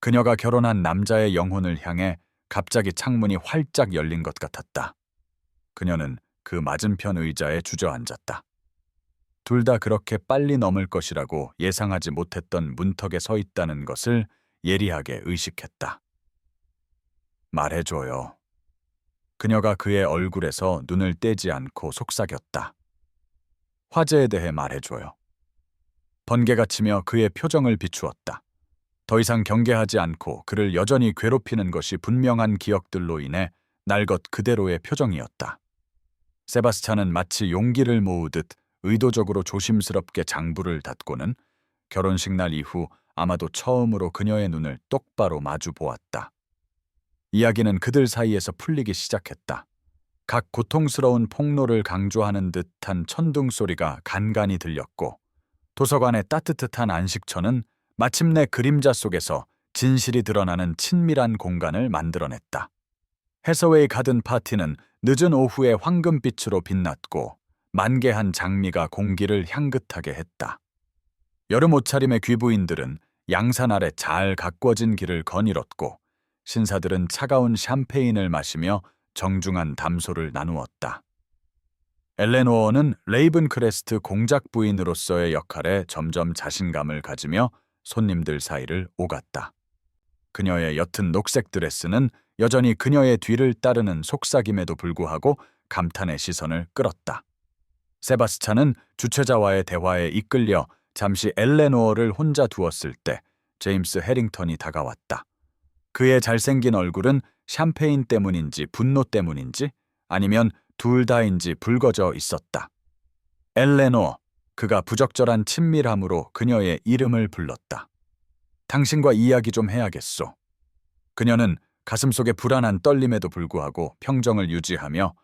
그녀가 결혼한 남자의 영혼을 향해 갑자기 창문이 활짝 열린 것 같았다. 그녀는 그 맞은편 의자에 주저앉았다. 둘 다 그렇게 빨리 넘을 것이라고 예상하지 못했던 문턱에 서 있다는 것을 예리하게 의식했다. 말해줘요. 그녀가 그의 얼굴에서 눈을 떼지 않고 속삭였다. 화제에 대해 말해줘요. 번개가 치며 그의 표정을 비추었다. 더 이상 경계하지 않고 그를 여전히 괴롭히는 것이 분명한 기억들로 인해 날 것 그대로의 표정이었다. 세바스찬은 마치 용기를 모으듯 의도적으로 조심스럽게 장부를 닫고는 결혼식 날 이후 아마도 처음으로 그녀의 눈을 똑바로 마주 보았다. 이야기는 그들 사이에서 풀리기 시작했다. 각 고통스러운 폭로를 강조하는 듯한 천둥 소리가 간간히 들렸고 도서관의 따뜻한 안식처는 마침내 그림자 속에서 진실이 드러나는 친밀한 공간을 만들어냈다. 해서웨이 가든 파티는 늦은 오후의 황금빛으로 빛났고 만개한 장미가 공기를 향긋하게 했다. 여름 옷차림의 귀부인들은 양산 아래 잘 가꿔진 길을 거닐었고 신사들은 차가운 샴페인을 마시며 정중한 담소를 나누었다. 엘레노어는 레이븐크레스트 공작 부인으로서의 역할에 점점 자신감을 가지며 손님들 사이를 오갔다. 그녀의 옅은 녹색 드레스는 여전히 그녀의 뒤를 따르는 속삭임에도 불구하고 감탄의 시선을 끌었다. 세바스찬은 주최자와의 대화에 이끌려 잠시 엘레노어를 혼자 두었을 때 제임스 해링턴이 다가왔다. 그의 잘생긴 얼굴은 샴페인 때문인지 분노 때문인지 아니면 둘 다인지 붉어져 있었다. 엘레노어, 그가 부적절한 친밀함으로 그녀의 이름을 불렀다. 당신과 이야기 좀 해야겠소. 그녀는 가슴속에 불안한 떨림에도 불구하고 평정을 유지하며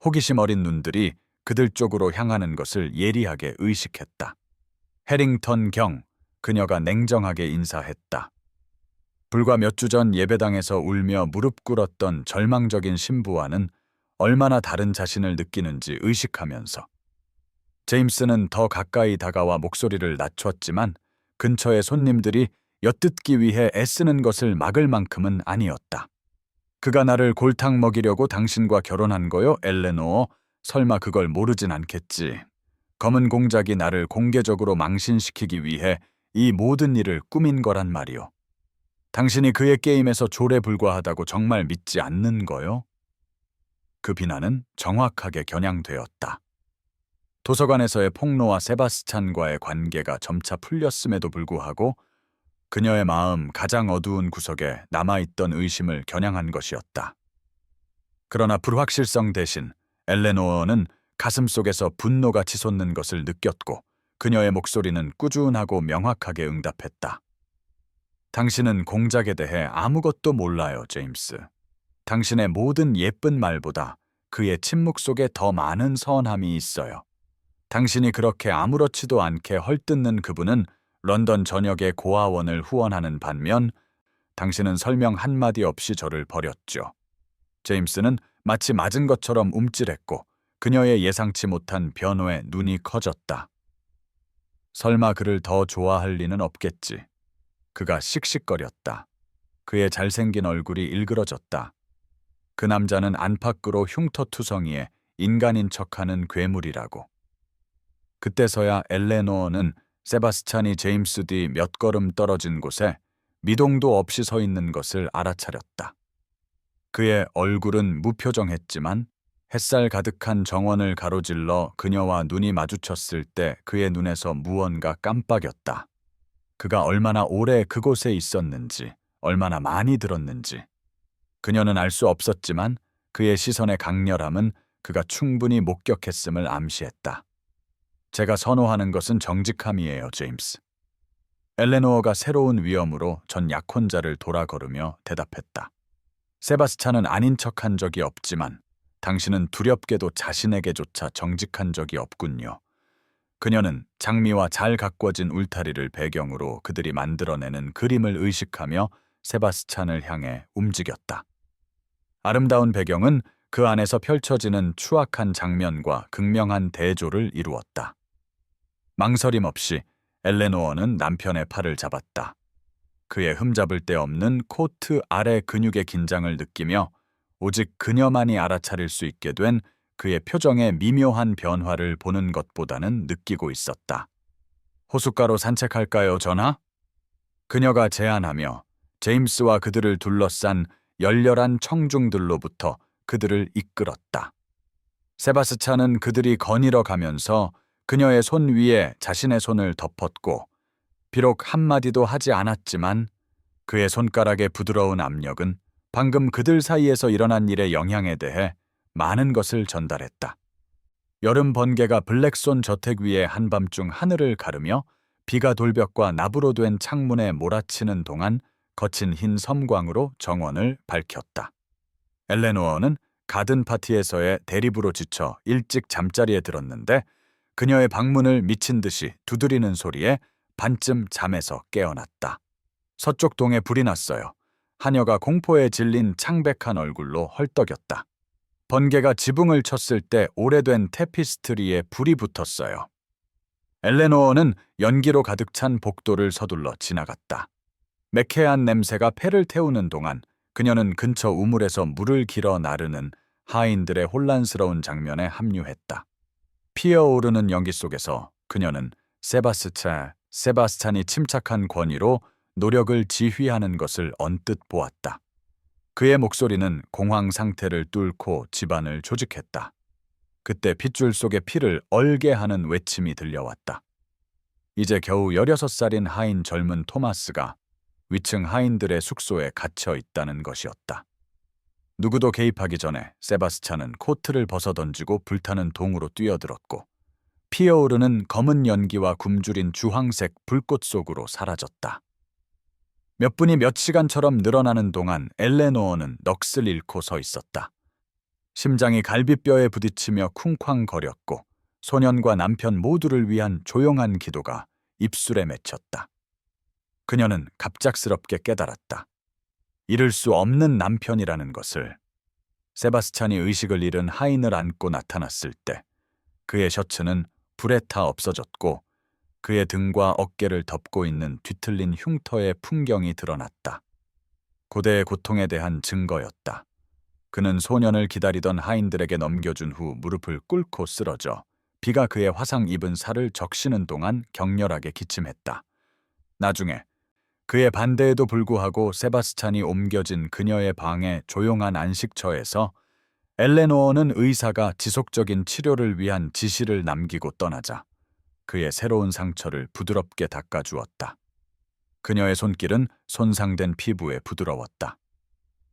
호기심 어린 눈들이 그들 쪽으로 향하는 것을 예리하게 의식했다. 해링턴 경, 그녀가 냉정하게 인사했다. 불과 몇 주 전 예배당에서 울며 무릎 꿇었던 절망적인 신부와는 얼마나 다른 자신을 느끼는지 의식하면서 제임스는 더 가까이 다가와 목소리를 낮췄지만 근처의 손님들이 엿듣기 위해 애쓰는 것을 막을 만큼은 아니었다. 그가 나를 골탕 먹이려고 당신과 결혼한 거요, 엘레노어. 설마 그걸 모르진 않겠지. 검은 공작이 나를 공개적으로 망신시키기 위해 이 모든 일을 꾸민 거란 말이오. 당신이 그의 게임에서 졸에 불과하다고 정말 믿지 않는 거요? 그 비난은 정확하게 겨냥되었다. 도서관에서의 폭로와 세바스찬과의 관계가 점차 풀렸음에도 불구하고 그녀의 마음 가장 어두운 구석에 남아있던 의심을 겨냥한 것이었다. 그러나 불확실성 대신 엘레노어는 가슴속에서 분노가 치솟는 것을 느꼈고 그녀의 목소리는 꾸준하고 명확하게 응답했다. 당신은 공작에 대해 아무것도 몰라요, 제임스. 당신의 모든 예쁜 말보다 그의 침묵 속에 더 많은 선함이 있어요. 당신이 그렇게 아무렇지도 않게 헐뜯는 그분은 런던 전역의 고아원을 후원하는 반면 당신은 설명 한마디 없이 저를 버렸죠. 제임스는 마치 맞은 것처럼 움찔했고 그녀의 예상치 못한 변호에 눈이 커졌다. 설마 그를 더 좋아할 리는 없겠지. 그가 씩씩거렸다. 그의 잘생긴 얼굴이 일그러졌다. 그 남자는 안팎으로 흉터투성이에 인간인 척하는 괴물이라고. 그때서야 엘레노어는 세바스찬이 제임스 뒤 몇 걸음 떨어진 곳에 미동도 없이 서 있는 것을 알아차렸다. 그의 얼굴은 무표정했지만 햇살 가득한 정원을 가로질러 그녀와 눈이 마주쳤을 때 그의 눈에서 무언가 깜빡였다. 그가 얼마나 오래 그곳에 있었는지, 얼마나 많이 들었는지. 그녀는 알 수 없었지만 그의 시선의 강렬함은 그가 충분히 목격했음을 암시했다. 제가 선호하는 것은 정직함이에요, 제임스. 엘레노어가 새로운 위험으로 전 약혼자를 돌아걸으며 대답했다. 세바스찬은 아닌 척한 적이 없지만 당신은 두렵게도 자신에게조차 정직한 적이 없군요. 그녀는 장미와 잘 가꿔진 울타리를 배경으로 그들이 만들어내는 그림을 의식하며 세바스찬을 향해 움직였다. 아름다운 배경은 그 안에서 펼쳐지는 추악한 장면과 극명한 대조를 이루었다. 망설임 없이 엘레노어는 남편의 팔을 잡았다. 그의 흠잡을 데 없는 코트 아래 근육의 긴장을 느끼며 오직 그녀만이 알아차릴 수 있게 된 그의 표정의 미묘한 변화를 보는 것보다는 느끼고 있었다. 호숫가로 산책할까요, 전하? 그녀가 제안하며 제임스와 그들을 둘러싼 열렬한 청중들로부터 그들을 이끌었다. 세바스찬은 그들이 거닐어 가면서 그녀의 손 위에 자신의 손을 덮었고 비록 한마디도 하지 않았지만 그의 손가락의 부드러운 압력은 방금 그들 사이에서 일어난 일의 영향에 대해 많은 것을 전달했다. 여름 번개가 블랙손 저택 위의 한밤중 하늘을 가르며 비가 돌벽과 나부로 된 창문에 몰아치는 동안 거친 흰 섬광으로 정원을 밝혔다. 엘레노어는 가든 파티에서의 대립으로 지쳐 일찍 잠자리에 들었는데 그녀의 방문을 미친 듯이 두드리는 소리에 반쯤 잠에서 깨어났다. 서쪽 동에 불이 났어요. 하녀가 공포에 질린 창백한 얼굴로 헐떡였다. 번개가 지붕을 쳤을 때 오래된 테피스트리에 불이 붙었어요. 엘레노어는 연기로 가득 찬 복도를 서둘러 지나갔다. 매캐한 냄새가 폐를 태우는 동안 그녀는 근처 우물에서 물을 길어 나르는 하인들의 혼란스러운 장면에 합류했다. 피어오르는 연기 속에서 그녀는 세바스찬이 침착한 권위로 노력을 지휘하는 것을 언뜻 보았다. 그의 목소리는 공황 상태를 뚫고 집안을 조직했다. 그때 핏줄 속의 피를 얼게 하는 외침이 들려왔다. 이제 겨우 16살인 하인 젊은 토마스가 위층 하인들의 숙소에 갇혀 있다는 것이었다. 누구도 개입하기 전에 세바스찬은 코트를 벗어던지고 불타는 동으로 뛰어들었고 피어오르는 검은 연기와 굶주린 주황색 불꽃 속으로 사라졌다. 몇 분이 몇 시간처럼 늘어나는 동안 엘레노어는 넋을 잃고 서 있었다. 심장이 갈비뼈에 부딪히며 쿵쾅거렸고 소년과 남편 모두를 위한 조용한 기도가 입술에 맺혔다. 그녀는 갑작스럽게 깨달았다. 잃을 수 없는 남편이라는 것을. 세바스찬이 의식을 잃은 하인을 안고 나타났을 때 그의 셔츠는 불에 타 없어졌고 그의 등과 어깨를 덮고 있는 뒤틀린 흉터의 풍경이 드러났다. 고대의 고통에 대한 증거였다. 그는 소년을 기다리던 하인들에게 넘겨준 후 무릎을 꿇고 쓰러져 비가 그의 화상 입은 살을 적시는 동안 격렬하게 기침했다. 나중에 그의 반대에도 불구하고 세바스찬이 옮겨진 그녀의 방의 조용한 안식처에서 엘레노어는 의사가 지속적인 치료를 위한 지시를 남기고 떠나자 그의 새로운 상처를 부드럽게 닦아주었다. 그녀의 손길은 손상된 피부에 부드러웠다.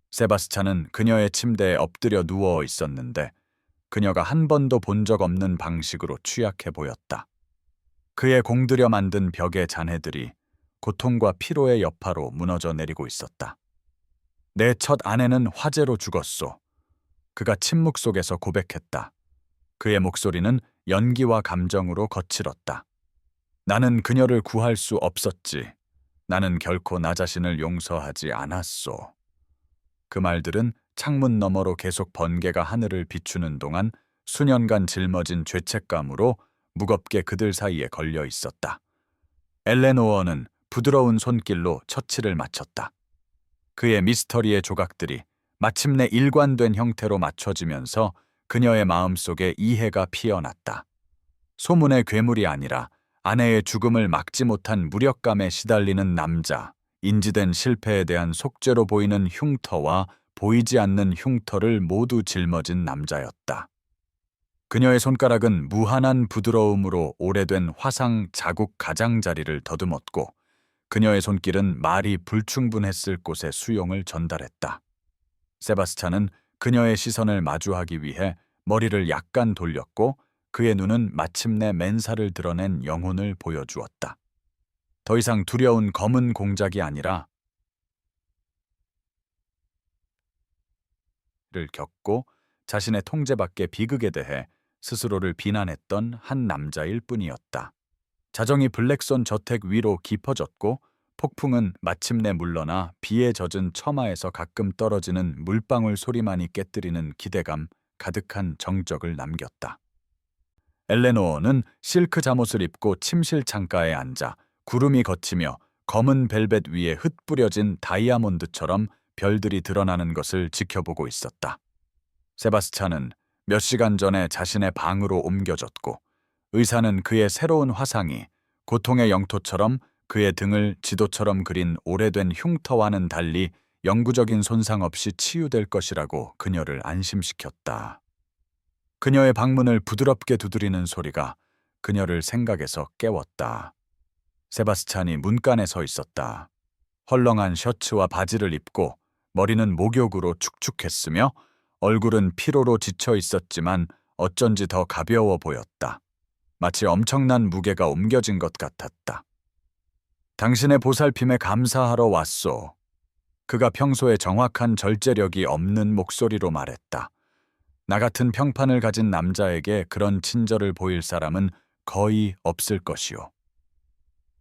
세바스찬은 그녀의 침대에 엎드려 누워 있었는데 그녀가 한 번도 본 적 없는 방식으로 취약해 보였다. 그의 공들여 만든 벽의 잔해들이 고통과 피로의 여파로 무너져 내리고 있었다. 내 첫 아내는 화재로 죽었소. 그가 침묵 속에서 고백했다. 그의 목소리는 연기와 감정으로 거칠었다. 나는 그녀를 구할 수 없었지. 나는 결코 나 자신을 용서하지 않았소. 그 말들은 창문 너머로 계속 번개가 하늘을 비추는 동안 수년간 짊어진 죄책감으로 무겁게 그들 사이에 걸려 있었다. 엘레노어는 부드러운 손길로 처치를 마쳤다. 그의 미스터리의 조각들이 마침내 일관된 형태로 맞춰지면서 그녀의 마음속에 이해가 피어났다. 소문의 괴물이 아니라 아내의 죽음을 막지 못한 무력감에 시달리는 남자, 인지된 실패에 대한 속죄로 보이는 흉터와 보이지 않는 흉터를 모두 짊어진 남자였다. 그녀의 손가락은 무한한 부드러움으로 오래된 화상 자국 가장자리를 더듬었고 그녀의 손길은 말이 불충분했을 곳에 수용을 전달했다. 세바스찬은 그녀의 시선을 마주하기 위해 머리를 약간 돌렸고 그의 눈은 마침내 맨살을 드러낸 영혼을 보여주었다. 더 이상 두려운 검은 공작이 아니라 를 겪고 자신의 통제 밖의 비극에 대해 스스로를 비난했던 한 남자일 뿐이었다. 자정이 블랙손 저택 위로 깊어졌고 폭풍은 마침내 물러나 비에 젖은 처마에서 가끔 떨어지는 물방울 소리만이 깨뜨리는 기대감 가득한 정적을 남겼다. 엘레노어는 실크 잠옷을 입고 침실 창가에 앉아 구름이 걷히며 검은 벨벳 위에 흩뿌려진 다이아몬드처럼 별들이 드러나는 것을 지켜보고 있었다. 세바스찬은 몇 시간 전에 자신의 방으로 옮겨졌고 의사는 그의 새로운 화상이 고통의 영토처럼 그의 등을 지도처럼 그린 오래된 흉터와는 달리 영구적인 손상 없이 치유될 것이라고 그녀를 안심시켰다. 그녀의 방문을 부드럽게 두드리는 소리가 그녀를 생각에서 깨웠다. 세바스찬이 문간에 서 있었다. 헐렁한 셔츠와 바지를 입고 머리는 목욕으로 축축했으며 얼굴은 피로로 지쳐 있었지만 어쩐지 더 가벼워 보였다. 마치 엄청난 무게가 옮겨진 것 같았다. 당신의 보살핌에 감사하러 왔소. 그가 평소에 정확한 절제력이 없는 목소리로 말했다. 나 같은 평판을 가진 남자에게 그런 친절을 보일 사람은 거의 없을 것이오.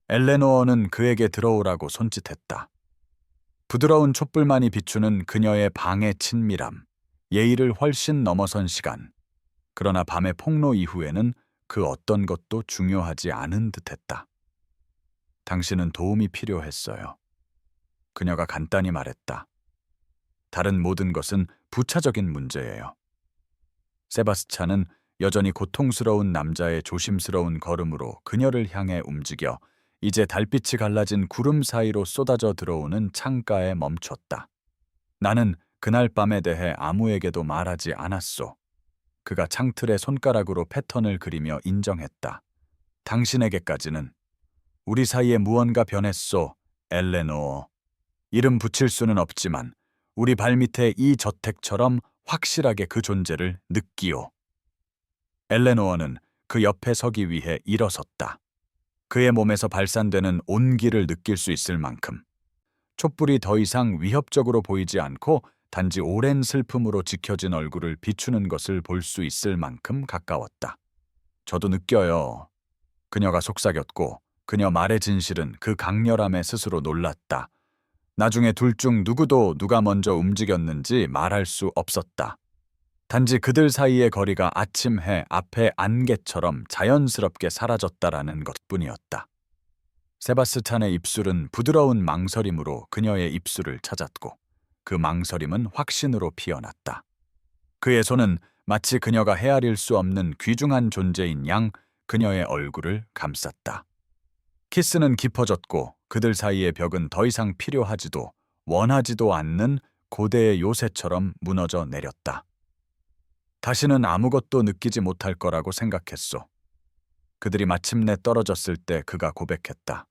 엘레노어는 그에게 들어오라고 손짓했다. 부드러운 촛불만이 비추는 그녀의 방의 친밀함, 예의를 훨씬 넘어선 시간. 그러나 밤의 폭로 이후에는 그 어떤 것도 중요하지 않은 듯했다. 당신은 도움이 필요했어요. 그녀가 간단히 말했다. 다른 모든 것은 부차적인 문제예요. 세바스찬은 여전히 고통스러운 남자의 조심스러운 걸음으로 그녀를 향해 움직여 이제 달빛이 갈라진 구름 사이로 쏟아져 들어오는 창가에 멈췄다. 나는 그날 밤에 대해 아무에게도 말하지 않았소. 그가 창틀에 손가락으로 패턴을 그리며 인정했다. 당신에게까지는. 우리 사이에 무언가 변했소, 엘레노어. 이름 붙일 수는 없지만 우리 발밑에 이 저택처럼 확실하게 그 존재를 느끼오. 엘레노어는 그 옆에 서기 위해 일어섰다. 그의 몸에서 발산되는 온기를 느낄 수 있을 만큼. 촛불이 더 이상 위협적으로 보이지 않고 단지 오랜 슬픔으로 지켜진 얼굴을 비추는 것을 볼 수 있을 만큼 가까웠다. 저도 느껴요. 그녀가 속삭였고 그녀 말의 진실은 그 강렬함에 스스로 놀랐다. 나중에 둘 중 누구도 누가 먼저 움직였는지 말할 수 없었다. 단지 그들 사이의 거리가 아침 해 앞의 안개처럼 자연스럽게 사라졌다라는 것뿐이었다. 세바스찬의 입술은 부드러운 망설임으로 그녀의 입술을 찾았고 그 망설임은 확신으로 피어났다. 그의 손은 마치 그녀가 헤아릴 수 없는 귀중한 존재인 양 그녀의 얼굴을 감쌌다. 키스는 깊어졌고 그들 사이의 벽은 더 이상 필요하지도 원하지도 않는 고대의 요새처럼 무너져 내렸다. 다시는 아무것도 느끼지 못할 거라고 생각했소. 그들이 마침내 떨어졌을 때 그가 고백했다.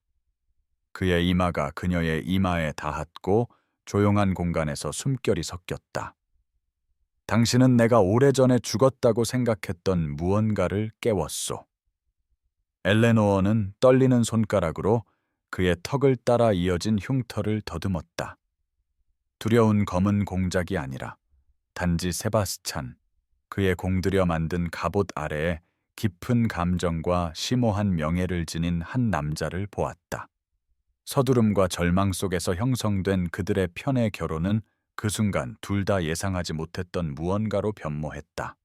그의 이마가 그녀의 이마에 닿았고 조용한 공간에서 숨결이 섞였다. 당신은 내가 오래전에 죽었다고 생각했던 무언가를 깨웠소. 엘레노어는 떨리는 손가락으로 그의 턱을 따라 이어진 흉터를 더듬었다. 두려운 검은 공작이 아니라 단지 세바스찬, 그의 공들여 만든 갑옷 아래에 깊은 감정과 심오한 명예를 지닌 한 남자를 보았다. 서두름과 절망 속에서 형성된 그들의 편의 결혼은 그 순간 둘 다 예상하지 못했던 무언가로 변모했다.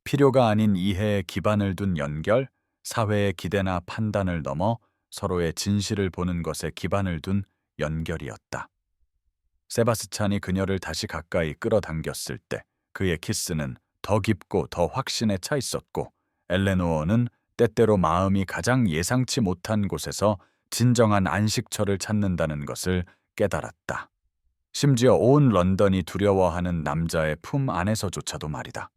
필요가 아닌 이해에 기반을 둔 연결, 사회의 기대나 판단을 넘어 서로의 진실을 보는 것에 기반을 둔 연결이었다. 세바스찬이 그녀를 다시 가까이 끌어당겼을 때 그의 키스는 더 깊고 더 확신에 차 있었고 엘레노어는 때때로 마음이 가장 예상치 못한 곳에서 진정한 안식처를 찾는다는 것을 깨달았다. 심지어 온 런던이 두려워하는 남자의 품 안에서조차도 말이다.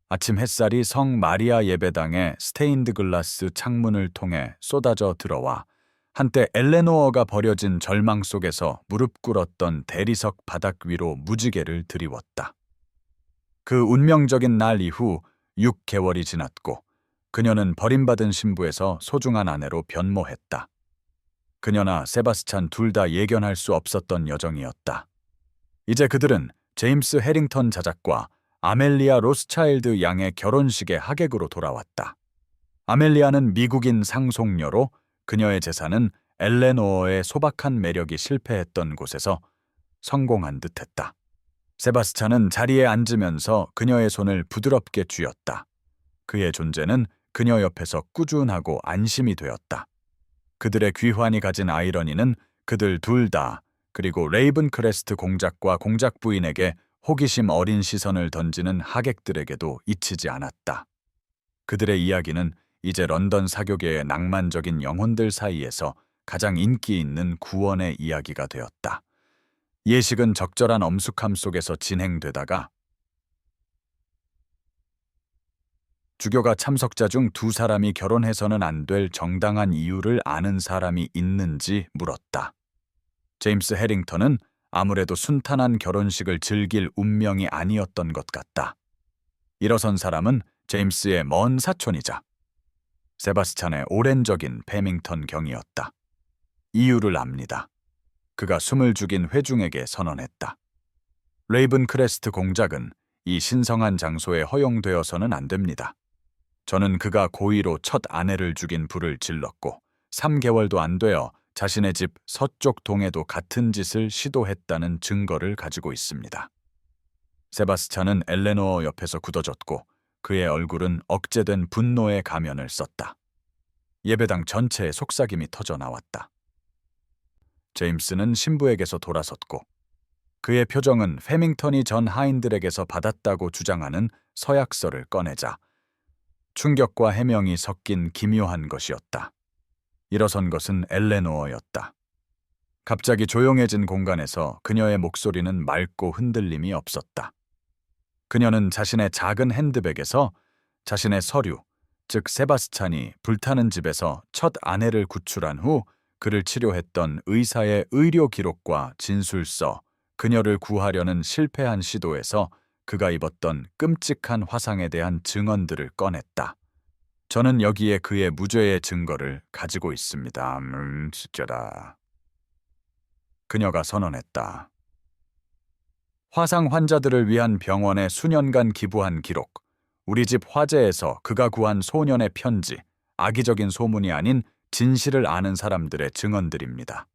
아침 햇살이 성 마리아 예배당의 스테인드 글라스 창문을 통해 쏟아져 들어와 한때 엘레노어가 버려진 절망 속에서 무릎 꿇었던 대리석 바닥 위로 무지개를 드리웠다. 그 운명적인 날 이후 6개월이 지났고 그녀는 버림받은 신부에서 소중한 아내로 변모했다. 그녀나 세바스찬 둘 다 예견할 수 없었던 여정이었다. 이제 그들은 제임스 해링턴 자작과 아멜리아 로스차일드 양의 결혼식의 하객으로 돌아왔다. 아멜리아는 미국인 상속녀로 그녀의 재산은 엘레노어의 소박한 매력이 실패했던 곳에서 성공한 듯했다. 세바스찬은 자리에 앉으면서 그녀의 손을 부드럽게 쥐었다. 그의 존재는 그녀 옆에서 꾸준하고 안심이 되었다. 그들의 귀환이 가진 아이러니는 그들 둘 다, 그리고 레이븐크레스트 공작과 공작 부인에게 호기심 어린 시선을 던지는 하객들에게도 잊히지 않았다. 그들의 이야기는 이제 런던 사교계의 낭만적인 영혼들 사이에서 가장 인기 있는 구원의 이야기가 되었다. 예식은 적절한 엄숙함 속에서 진행되다가 주교가 참석자 중 두 사람이 결혼해서는 안 될 정당한 이유를 아는 사람이 있는지 물었다. 제임스 해링턴은 아무래도 순탄한 결혼식을 즐길 운명이 아니었던 것 같다. 일어선 사람은 제임스의 먼 사촌이자 세바스찬의 오랜적인 패밍턴 경이었다. 이유를 압니다. 그가 숨을 죽인 회중에게 선언했다. 레이븐크레스트 공작은 이 신성한 장소에 허용되어서는 안 됩니다. 저는 그가 고의로 첫 아내를 죽인 불을 질렀고 3개월도 안 되어 자신의 집 서쪽 동에도 같은 짓을 시도했다는 증거를 가지고 있습니다. 세바스찬은 엘레노어 옆에서 굳어졌고 그의 얼굴은 억제된 분노의 가면을 썼다. 예배당 전체에 속삭임이 터져 나왔다. 제임스는 신부에게서 돌아섰고 그의 표정은 페밍턴이 전 하인들에게서 받았다고 주장하는 서약서를 꺼내자 충격과 해명이 섞인 기묘한 것이었다. 일어선 것은 엘레노어였다. 갑자기 조용해진 공간에서 그녀의 목소리는 맑고 흔들림이 없었다. 그녀는 자신의 작은 핸드백에서 자신의 서류, 즉 세바스찬이 불타는 집에서 첫 아내를 구출한 후 그를 치료했던 의사의 의료 기록과 진술서, 그녀를 구하려는 실패한 시도에서 그가 입었던 끔찍한 화상에 대한 증언들을 꺼냈다. 저는 여기에 그의 무죄의 증거를 가지고 있습니다. 진짜다. 그녀가 선언했다. 화상 환자들을 위한 병원에 수년간 기부한 기록, 우리 집 화재에서 그가 구한 소년의 편지, 악의적인 소문이 아닌 진실을 아는 사람들의 증언들입니다.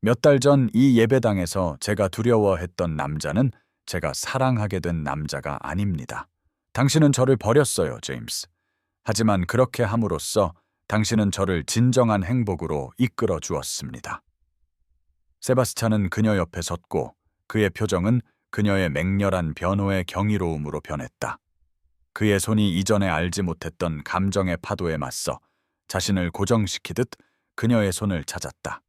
몇 달 전 이 예배당에서 제가 두려워했던 남자는 제가 사랑하게 된 남자가 아닙니다. 당신은 저를 버렸어요, 제임스. 하지만 그렇게 함으로써 당신은 저를 진정한 행복으로 이끌어 주었습니다. 세바스찬은 그녀 옆에 섰고 그의 표정은 그녀의 맹렬한 변호의 경이로움으로 변했다. 그의 손이 이전에 알지 못했던 감정의 파도에 맞서 자신을 고정시키듯 그녀의 손을 찾았다.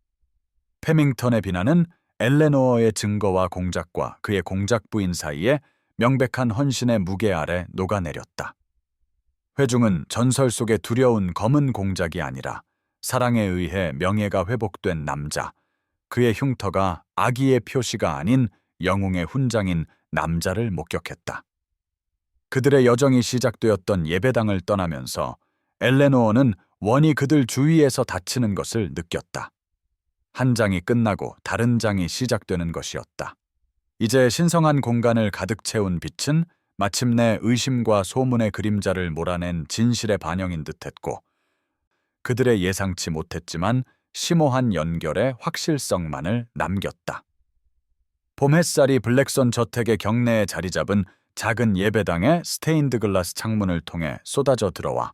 페밍턴의 비난은 엘레노어의 증거와 공작과 그의 공작 부인 사이에 명백한 헌신의 무게 아래 녹아내렸다. 회중은 전설 속의 두려운 검은 공작이 아니라 사랑에 의해 명예가 회복된 남자, 그의 흉터가 악의의 표시가 아닌 영웅의 훈장인 남자를 목격했다. 그들의 여정이 시작되었던 예배당을 떠나면서 엘레노어는 원이 그들 주위에서 닫히는 것을 느꼈다. 한 장이 끝나고 다른 장이 시작되는 것이었다. 이제 신성한 공간을 가득 채운 빛은 마침내 의심과 소문의 그림자를 몰아낸 진실의 반영인 듯했고 그들의 예상치 못했지만 심오한 연결의 확실성만을 남겼다. 봄 햇살이 블랙선 저택의 경내에 자리 잡은 작은 예배당의 스테인드 글라스 창문을 통해 쏟아져 들어와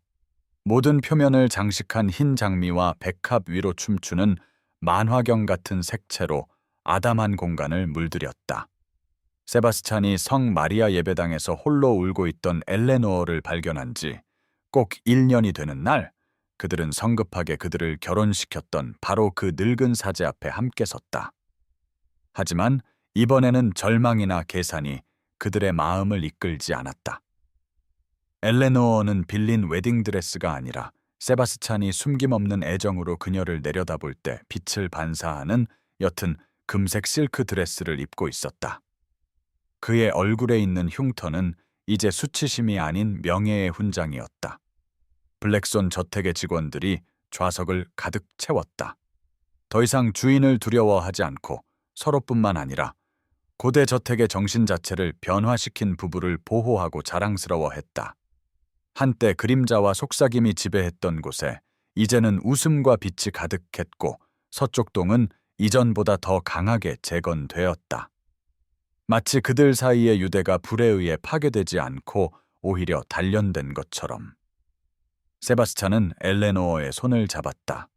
모든 표면을 장식한 흰 장미와 백합 위로 춤추는 만화경 같은 색채로 아담한 공간을 물들였다. 세바스찬이 성 마리아 예배당에서 홀로 울고 있던 엘레노어를 발견한 지 꼭 1년이 되는 날, 그들은 성급하게 그들을 결혼시켰던 바로 그 늙은 사제 앞에 함께 섰다. 하지만 이번에는 절망이나 계산이 그들의 마음을 이끌지 않았다. 엘레노어는 빌린 웨딩드레스가 아니라 세바스찬이 숨김없는 애정으로 그녀를 내려다볼 때 빛을 반사하는 옅은 금색 실크 드레스를 입고 있었다. 그의 얼굴에 있는 흉터는 이제 수치심이 아닌 명예의 훈장이었다. 블랙손 저택의 직원들이 좌석을 가득 채웠다. 더 이상 주인을 두려워하지 않고 서로뿐만 아니라 고대 저택의 정신 자체를 변화시킨 부부를 보호하고 자랑스러워했다. 한때 그림자와 속삭임이 지배했던 곳에 이제는 웃음과 빛이 가득했고 서쪽동은 이전보다 더 강하게 재건되었다. 마치 그들 사이의 유대가 불에 의해 파괴되지 않고 오히려 단련된 것처럼. 세바스찬은 엘레노어의 손을 잡았다.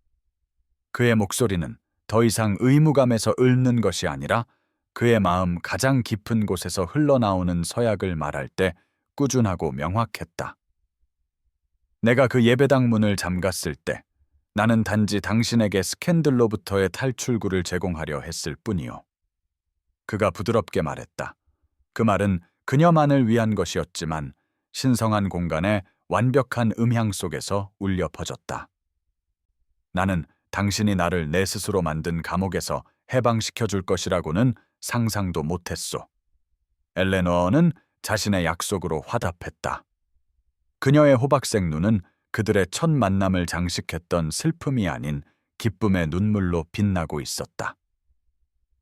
그의 목소리는 더 이상 의무감에서 읊는 것이 아니라 그의 마음 가장 깊은 곳에서 흘러나오는 서약을 말할 때 꾸준하고 명확했다. 내가 그 예배당 문을 잠갔을 때 나는 단지 당신에게 스캔들로부터의 탈출구를 제공하려 했을 뿐이요. 그가 부드럽게 말했다. 그 말은 그녀만을 위한 것이었지만 신성한 공간의 완벽한 음향 속에서 울려 퍼졌다. 나는 당신이 나를 내 스스로 만든 감옥에서 해방시켜 줄 것이라고는 상상도 못했소. 엘레노어는 자신의 약속으로 화답했다. 그녀의 호박색 눈은 그들의 첫 만남을 장식했던 슬픔이 아닌 기쁨의 눈물로 빛나고 있었다.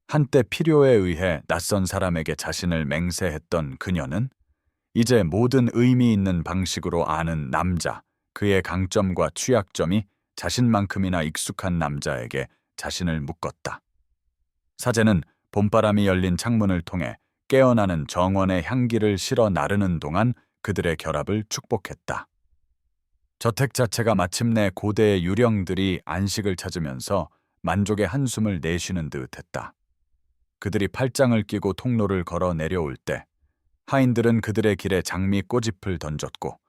한때 필요에 의해 낯선 사람에게 자신을 맹세했던 그녀는 이제 모든 의미 있는 방식으로 아는 남자, 그의 강점과 취약점이 자신만큼이나 익숙한 남자에게 자신을 묶었다. 사제는 봄바람이 열린 창문을 통해 깨어나는 정원의 향기를 실어 나르는 동안 그들의 결합을 축복했다. 저택 자체가 마침내 고대의 유령들이 안식을 찾으면서 만족의 한숨을 내쉬는 듯했다. 그들이 팔짱을 끼고 통로를 걸어 내려올 때 하인들은 그들의 길에 장미 꼬집을 던졌고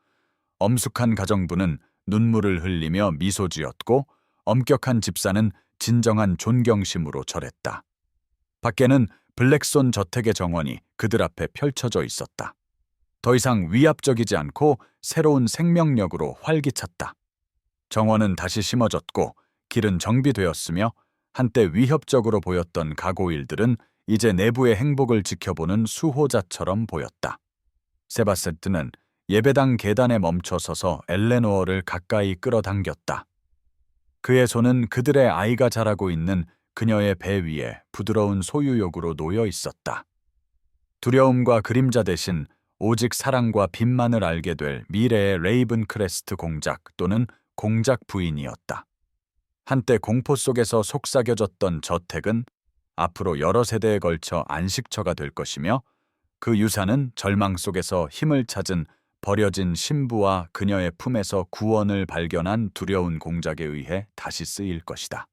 엄숙한 가정부는 눈물을 흘리며 미소 지었고 엄격한 집사는 진정한 존경심으로 절했다. 밖에는 블랙손 저택의 정원이 그들 앞에 펼쳐져 있었다. 더 이상 위압적이지 않고 새로운 생명력으로 활기찼다. 정원은 다시 심어졌고 길은 정비되었으며 한때 위협적으로 보였던 가고일들은 이제 내부의 행복을 지켜보는 수호자처럼 보였다. 세바스찬은 예배당 계단에 멈춰 서서 엘레노어를 가까이 끌어당겼다. 그의 손은 그들의 아이가 자라고 있는 그녀의 배 위에 부드러운 소유욕으로 놓여 있었다. 두려움과 그림자 대신 오직 사랑과 빛만을 알게 될 미래의 레이븐 크레스트 공작 또는 공작 부인이었다. 한때 공포 속에서 속삭여졌던 저택은 앞으로 여러 세대에 걸쳐 안식처가 될 것이며 그 유산은 절망 속에서 힘을 찾은 버려진 신부와 그녀의 품에서 구원을 발견한 두려운 공작에 의해 다시 쓰일 것이다.